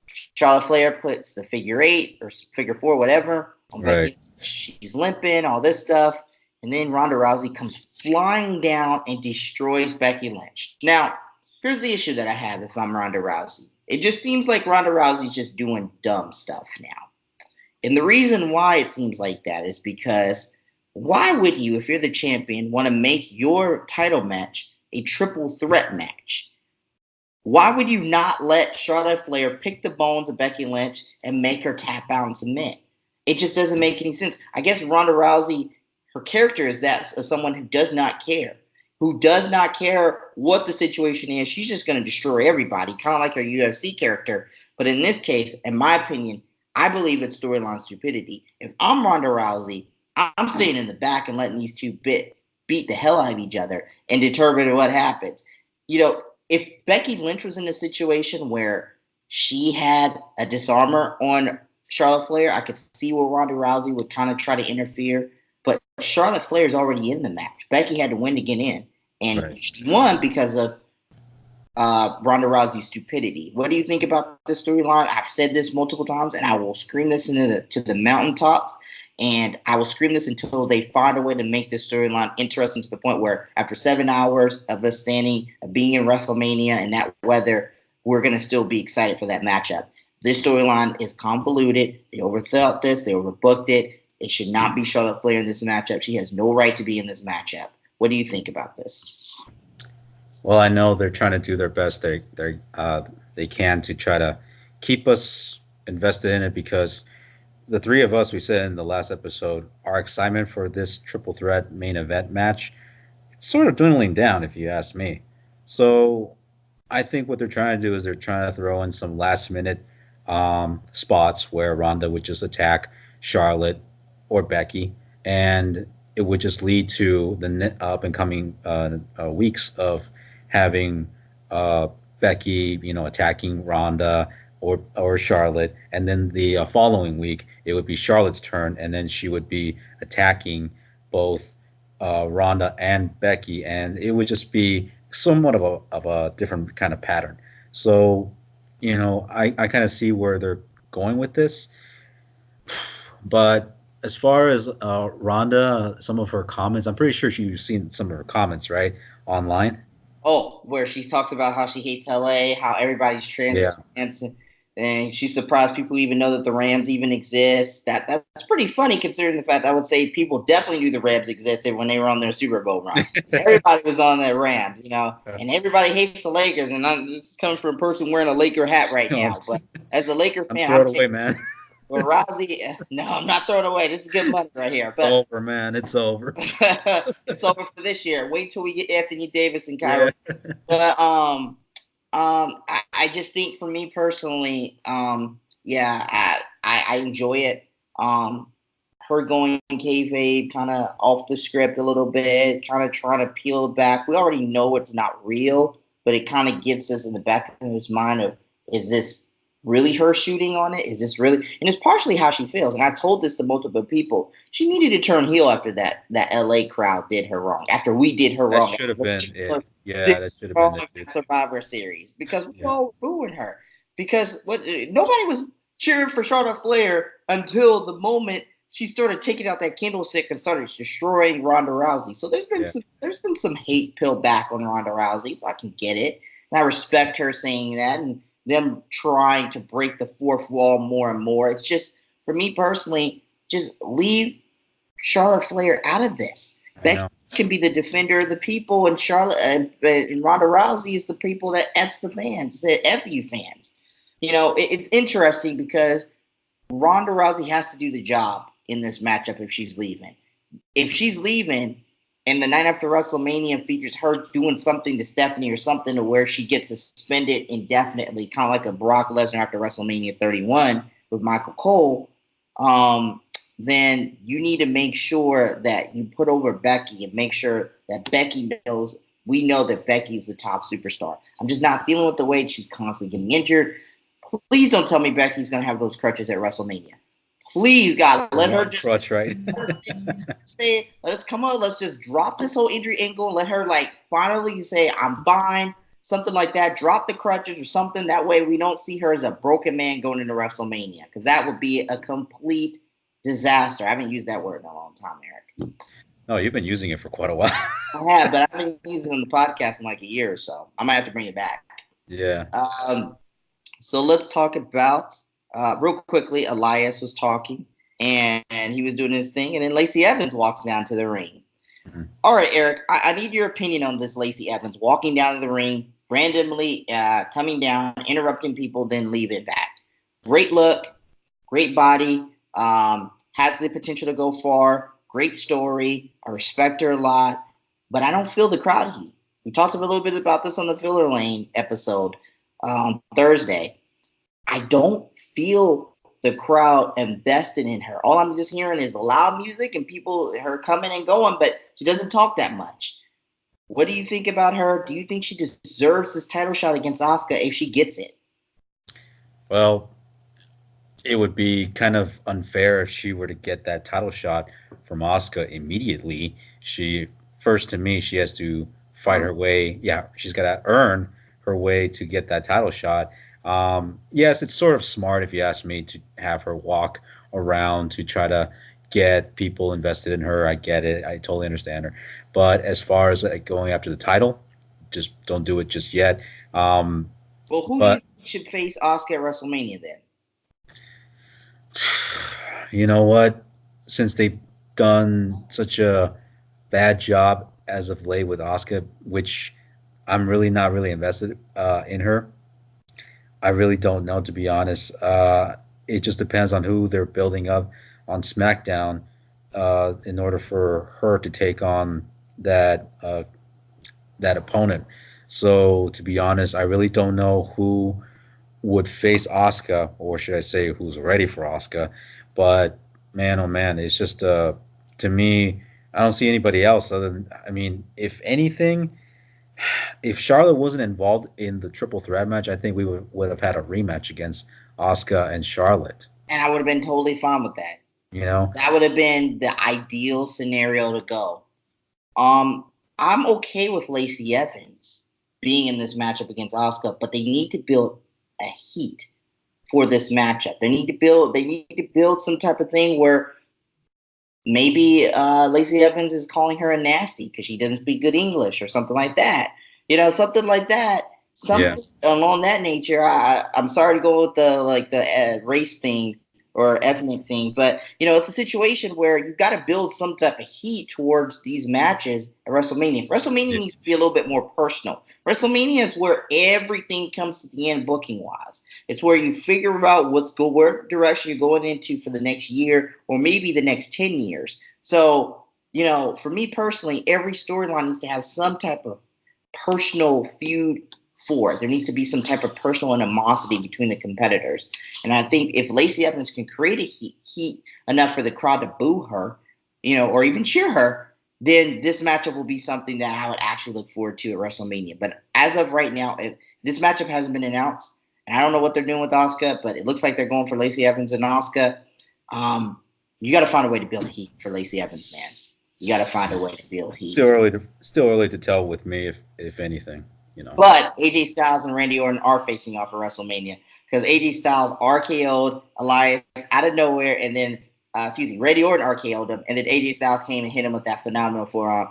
Charlotte Flair puts the figure 8 or figure 4, whatever, on Becky. She's limping, all this stuff. And then Ronda Rousey comes flying down and destroys Becky Lynch. Now, here's the issue that I have if I'm Ronda Rousey. It just seems like Ronda Rousey's just doing dumb stuff now. And the reason why it seems like that is because why would you, if you're the champion, want to make your title match a triple threat match? Why would you not let Charlotte Flair pick the bones of Becky Lynch and make her tap out and submit? It just doesn't make any sense. I guess Ronda Rousey, her character is that of someone who does not care what the situation is. She's just going to destroy everybody, kind of like her UFC character. But in this case, in my opinion, I believe it's storyline stupidity. If I'm Ronda Rousey, I'm staying in the back and letting these two beat the hell out of each other and determine what happens. If Becky Lynch was in a situation where she had a disarmer on Charlotte Flair, I could see where Ronda Rousey would kind of try to interfere. But Charlotte Flair is already in the match. Becky had to win to get in, and Right. she won because of Ronda Rousey's stupidity. What do you think about this storyline? I've said this multiple times, and I will scream this to the mountaintops. And I will scream this until they find a way to make this storyline interesting to the point where after 7 hours of us standing, of being in WrestleMania and that weather, we're going to still be excited for that matchup. This storyline is convoluted. They overthought this. They overbooked it. It should not be Charlotte Flair in this matchup. She has no right to be in this matchup. What do you think about this? Well, I know they're trying to do their best. They can to try to keep us invested in it because the three of us, we said in the last episode, our excitement for this triple threat main event match, it's sort of dwindling down, if you ask me. So I think what they're trying to do is they're trying to throw in some last minute spots where Ronda would just attack Charlotte or Becky, and it would just lead to the up and coming weeks of having uh, Becky, attacking Ronda or Charlotte, and then the following week it would be Charlotte's turn, and then she would be attacking both Ronda and Becky, and it would just be somewhat of a different kind of pattern. So, I kind of see where they're going with this, but as far as Ronda, some of her comments, I'm pretty sure you've seen some of her comments, right, online. Oh, where she talks about how she hates LA, how everybody's Yeah, transplants, and she's surprised people even know that the Rams even exist. That's pretty funny considering the fact I would say people definitely knew the Rams existed when they were on their Super Bowl run. Everybody was on their Rams, and everybody hates the Lakers. And this is coming from a person wearing a Laker hat right I'm now, but as a Laker fan, throw I'm it away, taking. man. Well, Rousey, no, I'm not throwing away. This is good money right here. It's over, man. It's over. It's over for this year. Wait till we get Anthony Davis and Yeah, Kyrie. But I just think for me personally, yeah, I enjoy it. Her going kayfabe, kind of off the script a little bit, kind of trying to peel it back. We already know it's not real, but it kind of gives us in the back of his mind of, is this really her shooting on it? Is this really? And it's partially how she feels. And I told this to multiple people. She needed to turn heel after that LA crowd did her wrong. After we did her that wrong. should have been it. Yeah, Did that should have her been wrong it, dude. at Survivor Series because we Yeah, all ruined her. Because nobody was cheering for Charlotte Flair until the moment she started taking out that candlestick and started destroying Ronda Rousey. So yeah, there's been some hate peeled back on Ronda Rousey, so I can get it. And I respect her saying that and them trying to break the fourth wall more and more. It's just for me personally, just leave Charlotte Flair out of this. I Becky know. can be the defender of the people, and Charlotte and Ronda Rousey is the people that F's the fans, that F you fans. It's interesting because Ronda Rousey has to do the job in this matchup if she's leaving. If she's leaving and the night after WrestleMania features her doing something to Stephanie or something to where she gets suspended indefinitely, kind of like a Brock Lesnar after WrestleMania 31 with Michael Cole, then you need to make sure that you put over Becky and make sure that Becky knows we know that Becky is the top superstar. I'm just not feeling with the way she's constantly getting injured. Please don't tell me Becky's going to have those crutches at WrestleMania. Please, God, For let her one just crutch, right? say, let's come on, let's just drop this whole injury angle and let her finally say, I'm fine, something like that. Drop the crutches or something. That way we don't see her as a broken man going into WrestleMania because that would be a complete disaster. I haven't used that word in a long time, Eric. No, you've been using it for quite a while. I have, but I haven't used it on the podcast in like a year or so. I might have to bring it back. Yeah. So let's talk about real quickly. Elias was talking and he was doing his thing, and then Lacey Evans walks down to the ring. Mhm. All right, Eric, I need your opinion on this. Lacey Evans walking down to the ring. randomly coming down, interrupting people, then leaving back. Great look, great body, has the potential to go far. Great story. I respect her a lot, but I don't feel the crowd heat. We talked a little bit about this on the Filler Lane episode on Thursday. I don't feel the crowd invested in her. All I'm just hearing is loud music and people, her coming and going, but she doesn't talk that much. What do you think about her? Do you think she deserves this title shot against Asuka if she gets it? Well, it would be kind of unfair if she were to get that title shot from Asuka immediately. She first to me, she has to fight her way. Yeah, she's got to earn her way to get that title shot. Yes, it's sort of smart if you ask me to have her walk around to try to get people invested in her. I get it. I totally understand her. But as far as going after the title, just don't do it just yet. Well, who do you But think should face Asuka at WrestleMania then? you know what? Since they've done such a bad job as of late with Asuka, which I'm really not really invested in her. I really don't know, to be honest. It just depends on who they're building up on SmackDown in order for her to take on that opponent. So, to be honest, I really don't know who would face Asuka, or should I say, who's ready for Asuka. But man, oh man, it's just to me, I don't see anybody else other than. I mean, if anything, if Charlotte wasn't involved in the triple threat match, I think we would have had a rematch against Asuka and Charlotte. And I would have been totally fine with that. You know, That would have been the ideal scenario to go. Um, I'm okay with Lacey Evans being in this matchup against Asuka, but they need to build a heat for this matchup. They need to build some type of thing where maybe Lacey Evans is calling her a nasty because she doesn't speak good English or something like that. Something like that. yeah, Something along that nature. I'm sorry to go with the race thing or ethnic thing, but it's a situation where you've got to build some type of heat towards these matches at WrestleMania. WrestleMania yeah, needs to be a little bit more personal. WrestleMania is where everything comes to the end booking wise. It's where you figure out what direction you're going into for the next year or maybe the next 10 years. So, for me personally, every storyline needs to have some type of personal feud for it. There needs to be some type of personal animosity between the competitors. And I think if Lacey Evans can create a heat enough for the crowd to boo her, or even cheer her, then this matchup will be something that I would actually look forward to at WrestleMania. But as of right now, this matchup hasn't been announced, and I don't know what they're doing with Asuka, but it looks like they're going for Lacey Evans and Asuka. You got to find a way to build heat for Lacey Evans, man. You got to find a way to build heat. still early to tell with me if anything. But AJ Styles and Randy Orton are facing off at WrestleMania because AJ Styles RKO'd Elias out of nowhere, and then Randy Orton RKO'd him, and then AJ Styles came and hit him with that phenomenal forearm.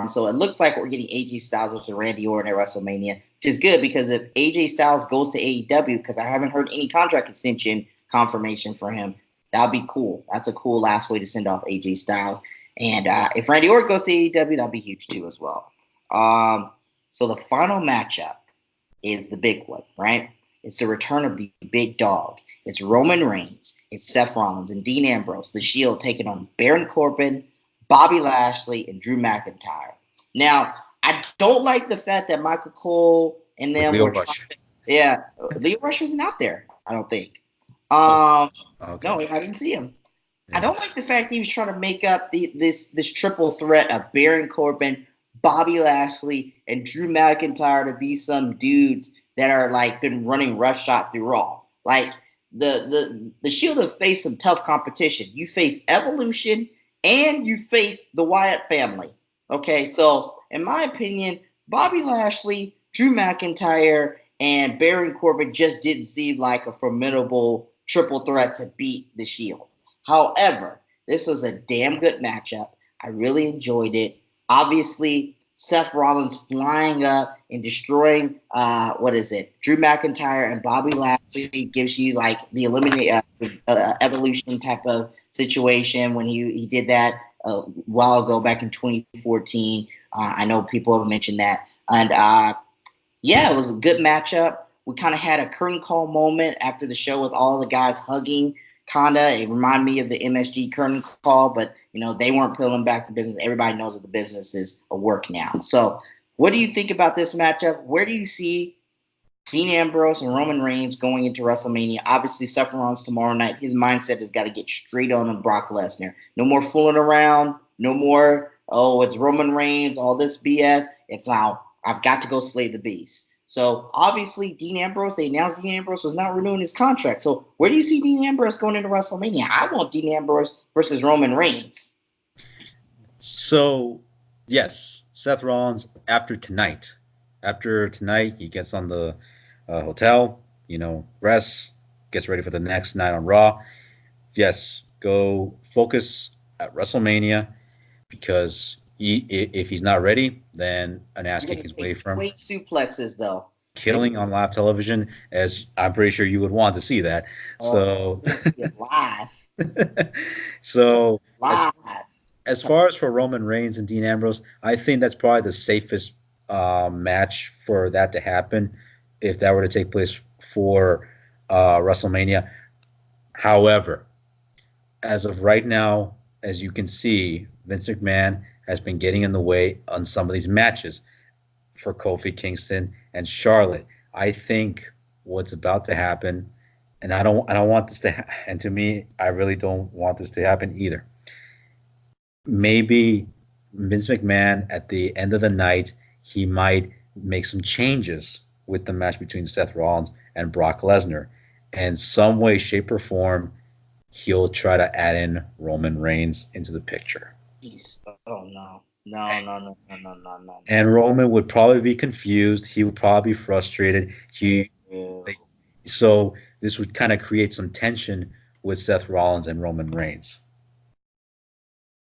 So it looks like we're getting AJ Styles versus Randy Orton at WrestleMania, which is good because if AJ Styles goes to AEW, because I haven't heard any contract extension confirmation for him, that'll be cool. That's a cool last way to send off AJ Styles. And if Randy Orton goes to AEW, that'll be huge too as well. So the final matchup is the big one, right? It's the return of the big dog. It's Roman Reigns, it's Seth Rollins, and Dean Ambrose, the Shield, taking on Baron Corbin, Bobby Lashley, and Drew McIntyre. Now, I don't like the fact that Michael Cole and With them Leo were trying Rush. to. Yeah, Leo Rush wasn't out there, I don't think. Oh, No, okay. I didn't see him. I Yeah. don't like the fact that he was trying to make up this triple threat of Baron Corbin, Bobby Lashley, and Drew McIntyre to be some dudes that are like been running roughshod through Raw. Like the Shield have faced some tough competition. You face Evolution and you face the Wyatt family. Okay, so in my opinion, Bobby Lashley, Drew McIntyre, and Baron Corbin just didn't seem like a formidable triple threat to beat the Shield. However, this was a damn good matchup. I really enjoyed it. Obviously, Seth Rollins flying up and destroying Drew McIntyre and Bobby Lashley gives you like the evolution type of situation when he did that a while ago back in 2014. I know people have mentioned that, and Yeah, it was a good matchup. We kind of had a curtain call moment after the show with all the guys hugging. Kinda, it reminded me of the MSG curtain call, but they weren't pulling back the business. Everybody knows that the business is a work now. So, what do you think about this matchup? Where do you see Dean Ambrose and Roman Reigns going into WrestleMania? Obviously, Seth Rollins tomorrow night. His mindset has got to get straight on Brock Lesnar. No more fooling around. No more, oh, it's Roman Reigns, all this BS. It's now, I've got to go slay the beast. So, obviously, Dean Ambrose, they announced Dean Ambrose was not renewing his contract. So, where do you see Dean Ambrose going into WrestleMania? I want Dean Ambrose versus Roman Reigns. So, yes, Seth Rollins after tonight. After tonight, he gets on the hotel, rests, gets ready for the next night on Raw. Yes, go focus at WrestleMania because if he's not ready, then an ass You're kick going to is waiting take for him. 20 suplexes, though. Killing on live television, as I'm pretty sure you would want to see that. Oh, So, let's see it live. so as Live. as far as for Roman Reigns and Dean Ambrose, I think that's probably the safest match for that to happen if that were to take place for WrestleMania. However, as of right now, as you can see, Vince McMahon has been getting in the way on some of these matches for Kofi Kingston and Charlotte. I think what's about to happen, and I don't want this to, and to me, I really don't want this to happen either. Maybe Vince McMahon at the end of the night, he might make some changes with the match between Seth Rollins and Brock Lesnar. In some way, shape, or form, he'll try to add in Roman Reigns into the picture. Jeez. Oh no. No, no, no, no, no, no, no, no. And Roman would probably be confused. He would probably be frustrated. Yeah. Like, so this would kind of create some tension with Seth Rollins and Roman Reigns.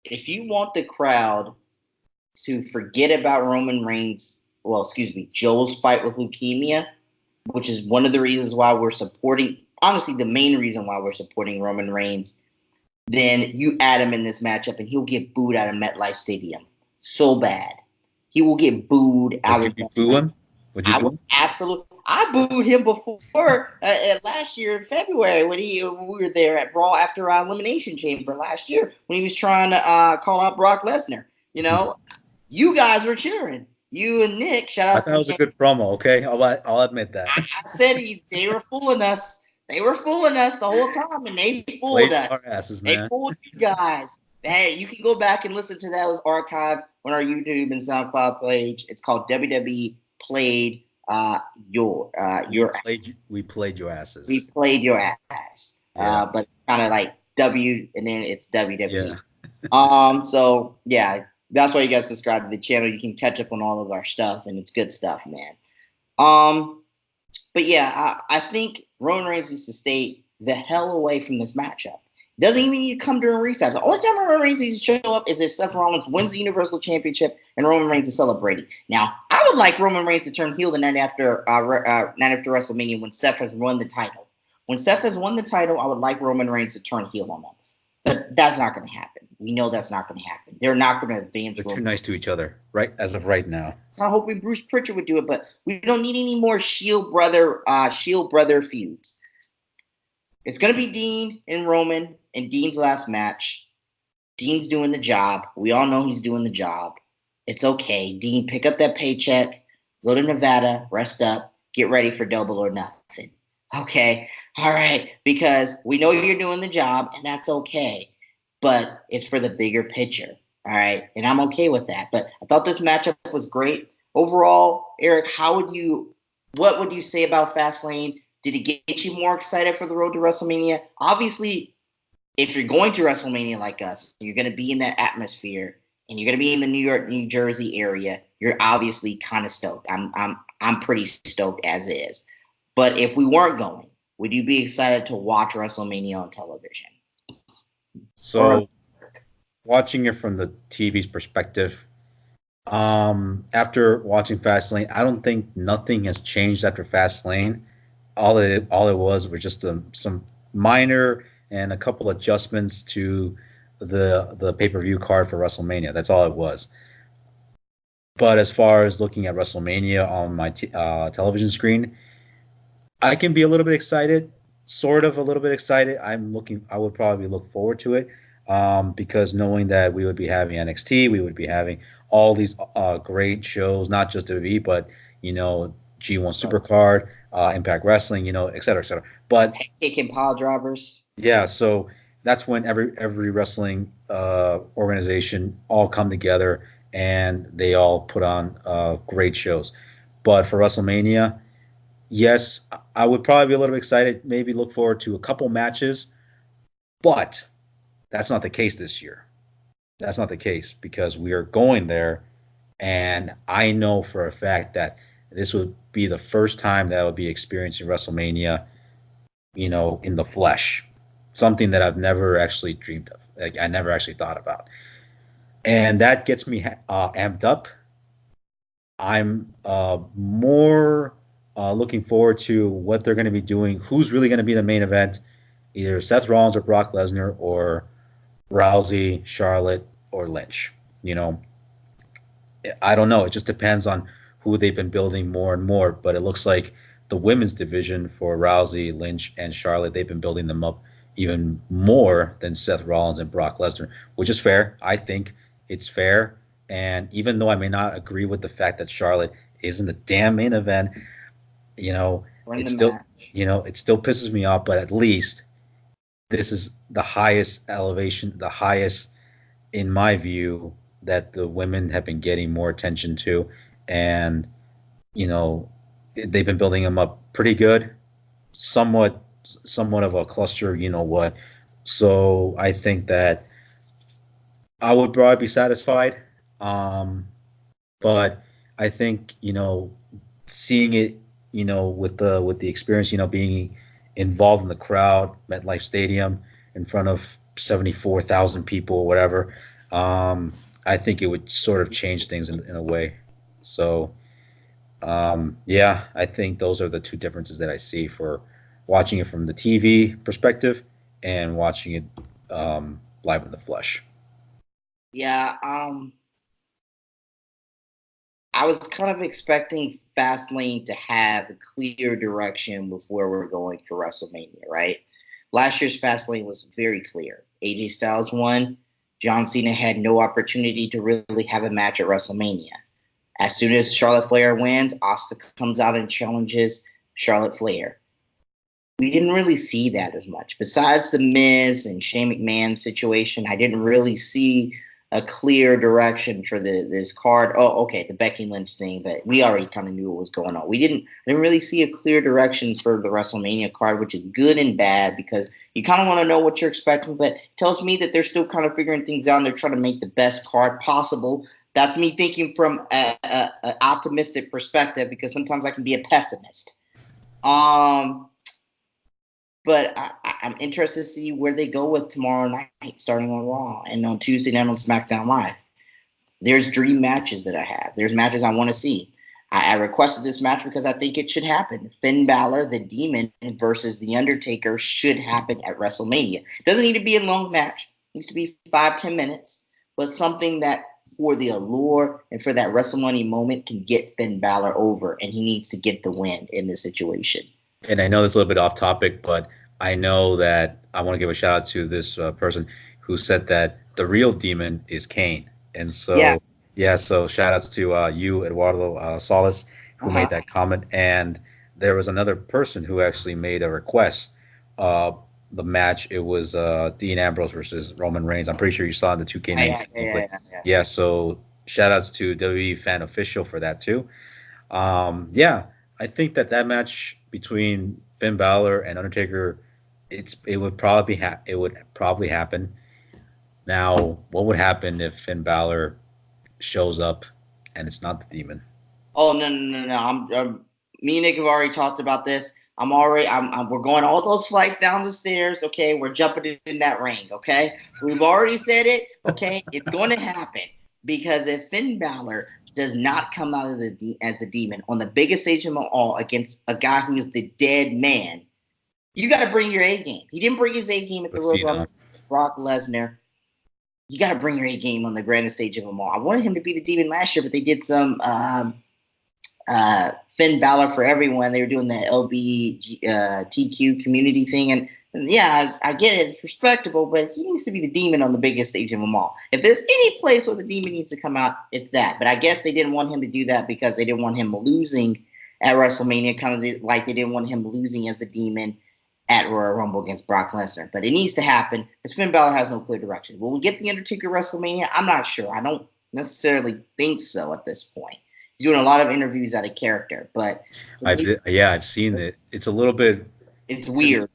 If you want the crowd to forget about Roman Reigns, well, excuse me, Joe's fight with leukemia, which is one of the reasons why we're supporting, honestly, the main reason why we're supporting Roman Reigns, then you add him in this matchup and he'll get booed out of MetLife Stadium so bad. He will get booed out Would of you MetLife. boo him? Would you I boo would him? absolutely. I booed him before last year in February when we were there at Raw after Elimination Chamber last year when he was trying to call out Brock Lesnar. You guys were cheering. You and Nick. Shout I out thought it to was a good promo. Okay, I'll admit that. I said they were fooling us. They were fooling us the whole time, and they fooled Played our us. asses, They man. fooled you guys. Hey, you can go back and listen to that. It was archived on our YouTube and SoundCloud page. It's called WWE Played your We played your asses. we played your ass. Yeah, But kind of like W and then it's WWE. yeah. So yeah, that's why you gotta subscribe to the channel. You can catch up on all of our stuff, and it's good stuff, man. Um, but yeah, I think Roman Reigns needs to stay the hell away from this matchup. Doesn't even need to come during reset. The only time Roman Reigns needs to show up is if Seth Rollins wins the Universal Championship and Roman Reigns is celebrating. Now, I would like Roman Reigns to turn heel the night after WrestleMania when Seth has won the title. When Seth has won the title, I would like Roman Reigns to turn heel on them. But that's not going to happen. We know that's not going to happen. They're not going to advance. They're too nice to each other, right? As of right now. I hope Bruce Pritchard would do it, but we don't need any more Shield brother feuds. It's going to be Dean and Roman in Dean's last match. Dean's doing the job. We all know he's doing the job. It's okay. Dean, pick up that paycheck, go to Nevada, rest up, get ready for Double or Nothing. Okay. All right. Because we know you're doing the job, and that's okay. But it's for the bigger picture. All right. And I'm okay with that. But I thought this matchup was great. Overall, Eric, what would you say about Fastlane? Did it get you more excited for the road to WrestleMania? Obviously, if you're going to WrestleMania like us, you're going to be in that atmosphere and you're going to be in the New York, New Jersey area. You're obviously kind of stoked. I'm pretty stoked as is. But if we weren't going, would you be excited to watch WrestleMania on television? So, watching it from the TV's perspective, after watching Fastlane, I don't think nothing has changed after Fastlane. All it was just some minor and a couple adjustments to the pay-per-view card for WrestleMania. That's all it was. But as far as looking at WrestleMania on my television screen, I can be a little bit excited, sort of a little bit excited. I would probably look forward to it because knowing that we would be having NXT, we would be having all these great shows, not just WWE, but, G1 Supercard, Impact Wrestling, et cetera, et cetera. But Kicking pile drivers. yeah, so that's when every wrestling organization all come together and they all put on great shows. But for WrestleMania, yes, I would probably be a little bit excited, maybe look forward to a couple matches, but that's not the case this year. That's not the case because we are going there, and I know for a fact that this would be the first time that I would be experiencing WrestleMania, in the flesh, something that I've never actually dreamed of. Like I never actually thought about, and that gets me amped up. I'm more looking forward to what they're going to be doing. Who's really going to be the main event? Either Seth Rollins or Brock Lesnar or Rousey, Charlotte, or Lynch. You know, I don't know. It just depends on who they've been building more and more. But it looks like the women's division for Rousey, Lynch, and Charlotte, they've been building them up even more than Seth Rollins and Brock Lesnar, which is fair. I think it's fair. And even though I may not agree with the fact that Charlotte isn't the damn main event, you know, Run it the still, match. it still pisses me off. But at least this is the highest elevation, the highest in my view that the women have been getting more attention to, and you know they've been building them up pretty good, somewhat somewhat of a cluster, what. So I think that I would probably be satisfied, um, but I think seeing it, with the experience, being involved in the crowd, MetLife Stadium, in front of 74,000 people, or whatever. Um, I think it would sort of change things in a way. So, yeah, I think those are the two differences that I see for watching it from the TV perspective and watching it live in the flesh. Yeah, I was kind of expecting Fastlane to have a clear direction with where we're going for WrestleMania, right? Last year's Fastlane was very clear. AJ Styles won. John Cena had no opportunity to really have a match at WrestleMania. As soon as Charlotte Flair wins, Asuka comes out and challenges Charlotte Flair. We didn't really see that as much. Besides the Miz and Shane McMahon situation, I didn't really see a clear direction for this card. Oh, okay, the Becky Lynch thing, but we already kind of knew what was going on. We didn't really see a clear direction for the WrestleMania card, which is good and bad because you kind of want to know what you're expecting, but it tells me that they're still kind of figuring things out and they're trying to make the best card possible. That's me thinking from an optimistic perspective because sometimes I can be a pessimist. Um, but I'm interested to see where they go with tomorrow night, starting on Raw, and on Tuesday night on SmackDown Live. There's dream matches that I have. There's matches I want to see. I requested this match because I think it should happen. Finn Balor, the Demon, versus The Undertaker should happen at WrestleMania. It doesn't need to be a long match. It needs to be 5-10 minutes, but something that for the allure and for that WrestleMania moment can get Finn Balor over, and he needs to get the win in this situation. And I know this is a little bit off topic, but I know that I want to give a shout out to this person who said that the real demon is Kane. And Yeah. so, yeah, so shout outs to you, Eduardo Salas, who made Uh-huh. that comment. And there was another person who actually made a request. Uh, the match, it was Dean Ambrose versus Roman Reigns. I'm pretty sure you saw in the 2K19 monthly. Yeah. Yeah, so shout outs to WWE Fan Official for that too. Yeah, I think that match between Finn Balor and Undertaker, it would probably happen. Now, what would happen if Finn Balor shows up and it's not the Demon? Oh no! Me and Nick have already talked about this. We're going all those flights down the stairs. Okay, we're jumping in that ring. Okay, we've already said it. Okay, it's going to happen because if Finn Balor does not come out of as the demon on the biggest stage of them all against a guy who is the dead man, you got to bring your A game. He didn't bring his A game at the With Royal Rumble. Phenom. Brock Lesnar. you got to bring your A game on the grandest stage of them all. I wanted him to be the Demon last year, but they did some Finn Balor for everyone. They were doing the LBGTQ community thing, and yeah, I get it. It's respectable, but he needs to be the Demon on the biggest stage of them all. If there's any place where the Demon needs to come out, it's that. But I guess they didn't want him to do that because they didn't want him losing at WrestleMania, kind of like they didn't want him losing as the Demon at Royal Rumble against Brock Lesnar. But it needs to happen because Finn Balor has no clear direction. Will we get the Undertaker WrestleMania? I'm not sure. I don't necessarily think so at this point. He's doing a lot of interviews out of character, but I've seen it. It's a little bit. It's weird.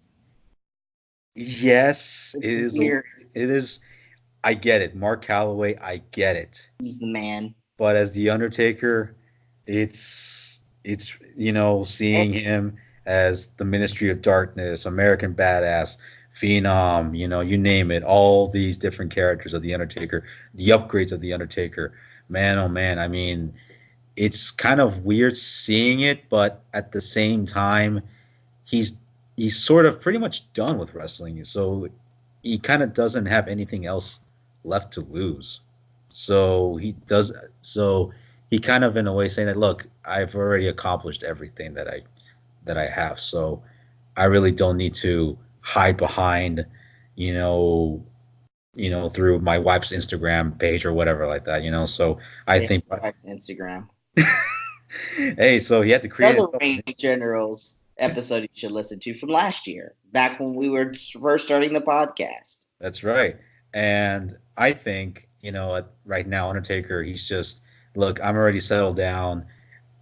Yes, it is. Weird. It is. I get it. Mark Calloway, I get it. He's the man. But as the Undertaker, it's seeing him as the Ministry of Darkness, American Badass, Phenom, you name it, all these different characters of the Undertaker, the upgrades of the Undertaker. Man, oh man, I mean, it's kind of weird seeing it, but at the same time, he's sort of pretty much done with wrestling, so he kind of doesn't have anything else left to lose. So he kind of in a way saying that, look, I've already accomplished everything that I have, so I really don't need to hide behind, through my wife's Instagram page or whatever like that, So I think Instagram. Hey, so he had to create another Reign Generals episode you should listen to from last year, back when we were first starting the podcast. That's right. And I think, right now, Undertaker, he's just, look, I'm already settled down.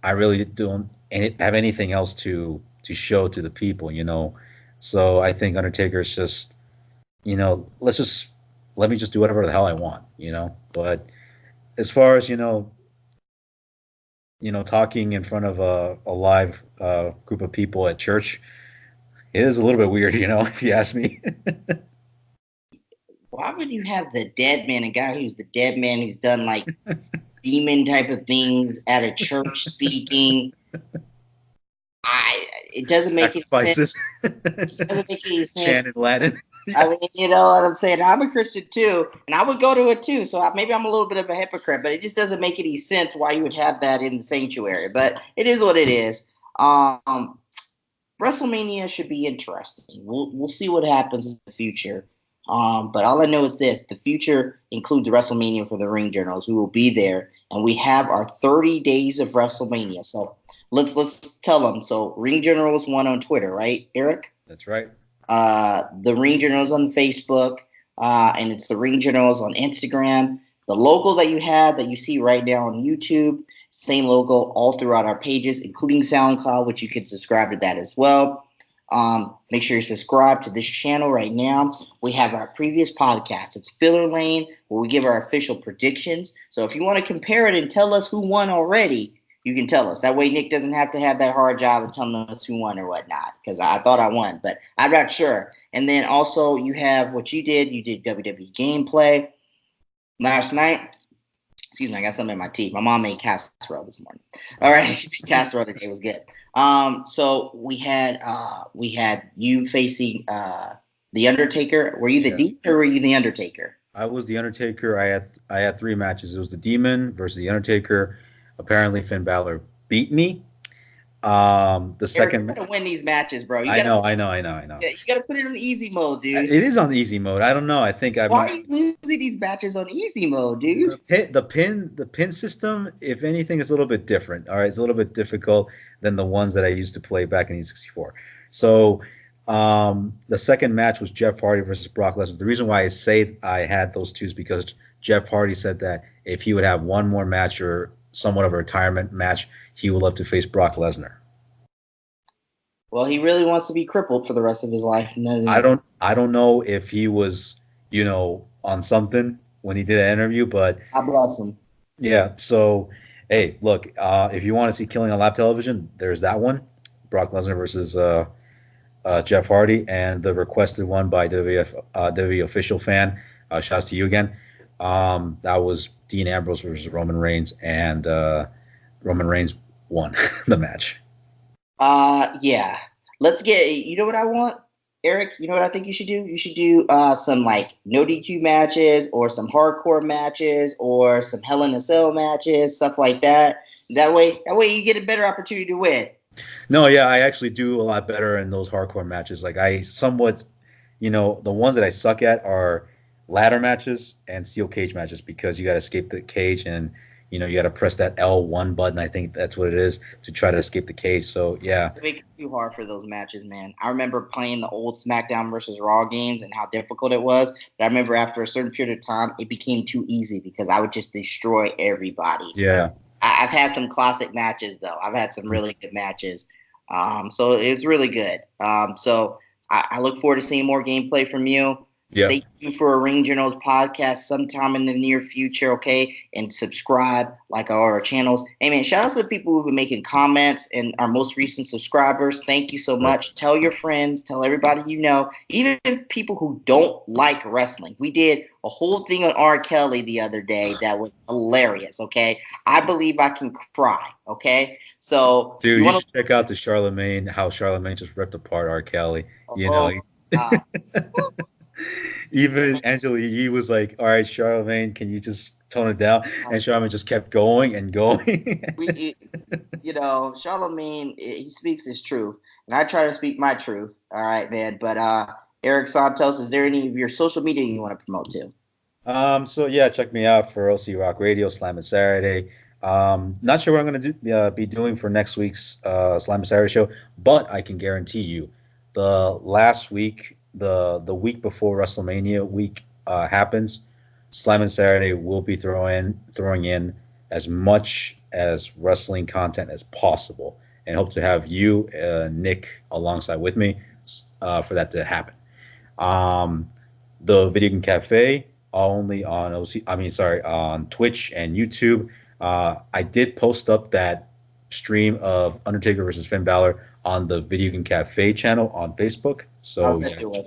I really don't have anything else to show to the people, So I think Undertaker is just, let me just do whatever the hell I want, But as far as, talking in front of a live group of people at church, it is a little bit weird, if you ask me. Why would you have the dead man, a guy who's the dead man who's done like demon type of things at a church speaking? It doesn't make any sense. It doesn't make any sense. Chant in Latin. I mean, you know what I'm saying? I'm a Christian too, and I would go to it too. So maybe I'm a little bit of a hypocrite, but it just doesn't make any sense why you would have that in the sanctuary. But it is what it is. WrestleMania should be interesting. We'll see what happens in the future. But all I know is this: the future includes WrestleMania for the Ring Generals, who will be there, and we have our 30 days of WrestleMania. So let's tell them. So Ring Generals 1 on Twitter, right, Eric? That's right. The Ring Generals on Facebook, and it's the Ring Generals on Instagram. The logo that you see right now on YouTube, same logo all throughout our pages, including SoundCloud, which you can subscribe to that as well. Make sure you subscribe to this channel right now. We have our previous podcast. It's Filler Lane, where we give our official predictions. So if you want to compare it and tell us who won already, you can tell us. That way Nick doesn't have to have that hard job of telling us who won or whatnot, because I thought I won, but I'm not sure. And then also you have what you did. You did WWE gameplay last night. Excuse me, I got something in my teeth. My mom made casserole this morning. All right, she made casserole today. It was good. So we had you facing the Undertaker. Were you the Demon or were you the Undertaker? I was the Undertaker. I had 3 matches. It was the Demon versus the Undertaker. Apparently, Finn Balor beat me. The second, you gotta win these matches, bro. I know. Yeah, you gotta put it on easy mode, dude. It is on easy mode. I don't know. I think Why are you losing these matches on easy mode, dude? The pin system, if anything, is a little bit different. All right, it's a little bit difficult than the ones that I used to play back in E64. So, the second match was Jeff Hardy versus Brock Lesnar. The reason why I say I had those two is because Jeff Hardy said that if he would have one more match or somewhat of a retirement match, he would love to face Brock Lesnar. Well, he really wants to be crippled for the rest of his life. I don't know if he was, on something when he did that interview, but God bless him. Yeah. So, hey, look, if you want to see killing on live television, there's that one, Brock Lesnar versus Jeff Hardy, and the requested one by WWE official fan. Shouts to you again. That was Dean Ambrose versus Roman Reigns, and Roman Reigns won the match. Yeah. Let's get. You know what I want? Eric, you know what I think you should do? You should do some like no DQ matches or some hardcore matches or some Hell in a Cell matches, stuff like that. That way you get a better opportunity to win. No, yeah, I actually do a lot better in those hardcore matches. Like I somewhat, the ones that I suck at are ladder matches and steel cage matches because you got to escape the cage and you got to press that L1 button. I think that's what it is to try to escape the cage. So yeah, It makes it too hard for those matches, man. I remember playing the old SmackDown versus Raw games and how difficult it was. But I remember after a certain period of time, it became too easy because I would just destroy everybody. yeah, I've had some classic matches though. I've had some really good matches. So it's really good. So I look forward to seeing more gameplay from you. yeah. Stay tuned for a Ring Journals podcast sometime in the near future, okay? And subscribe, like our channels. Hey man, shout out to the people who've been making comments and our most recent subscribers. Thank you so much. Tell your friends, tell everybody you know, even people who don't like wrestling. We did a whole thing on R. Kelly the other day that was hilarious, okay? I believe I can cry, okay? So if Dude, you you want should check out the Charlemagne, how Charlemagne just ripped apart R. Kelly. to, You know, oh, uh, even Angela Yee was like, "All right, Charlemagne, can you just tone it down?" And Charlemagne just kept going and going. we, Charlemagne, he speaks his truth, and I try to speak my truth. All right, man. But Eric Santos, is there any of your social media you want to promote to? So yeah, check me out for OC Rock Radio, Slam and Saturday. Not sure what I'm gonna be doing for next week's Slam and Saturday show, but I can guarantee you, the last week, the week before WrestleMania week happens, Slam and Saturday will be throwing in as much as wrestling content as possible, and hope to have you, Nick, alongside with me for that to happen. Um, the Video Game Cafe only on OC. I mean, sorry, on Twitch and YouTube. I did post up that stream of Undertaker versus Finn Balor on the Video Game Cafe channel on Facebook. So How's yeah, that doing?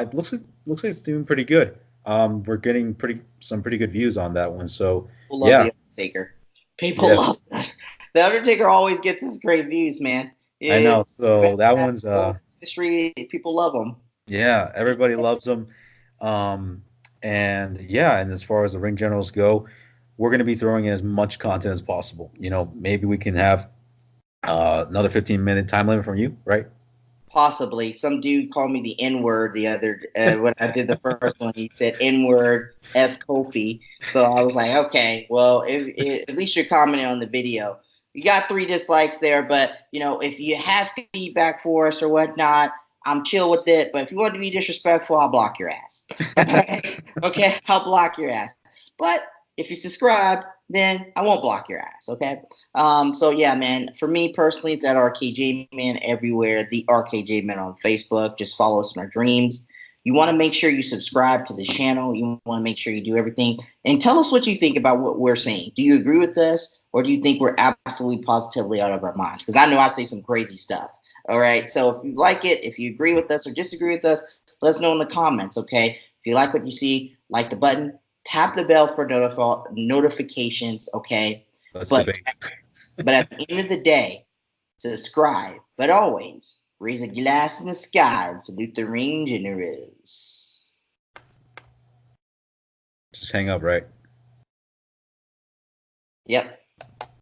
it looks like it's doing pretty good. We're getting some pretty good views on that one. So People love yeah, the Undertaker. People love yes, that. The Undertaker always gets us great views, man. I Yeah, know. So that one's history. People love him. yeah, everybody loves them. And yeah, and as far as the ring generals go, we're going to be throwing in as much content as possible. Maybe we can have another 15-minute time limit from you, right? Possibly. Some dude called me the N word the other when I did the first one. He said N word F Kofi. So I was like, okay, well, if at least you're commenting on the video. You got 3 dislikes there, but if you have feedback for us or whatnot, I'm chill with it. But if you want to be disrespectful, I'll block your ass. Okay, I'll block your ass. But if you subscribe, then I won't block your ass. Okay. So yeah, man. For me personally, it's at RKJ Man everywhere. The RKJ Man on Facebook. Just follow us in our dreams. You want to make sure you subscribe to the channel. You want to make sure you do everything and tell us what you think about what we're saying. Do you agree with us, or do you think we're absolutely positively out of our minds? Because I know I say some crazy stuff. All right. So if you like it, if you agree with us or disagree with us, let us know in the comments. Okay. If you like what you see, like the button, tap the bell for notifications. Okay. Let's But debate. but at the end of the day, subscribe. But always raise a glass in the sky and salute the ring generals. Just hang up, right? Yep.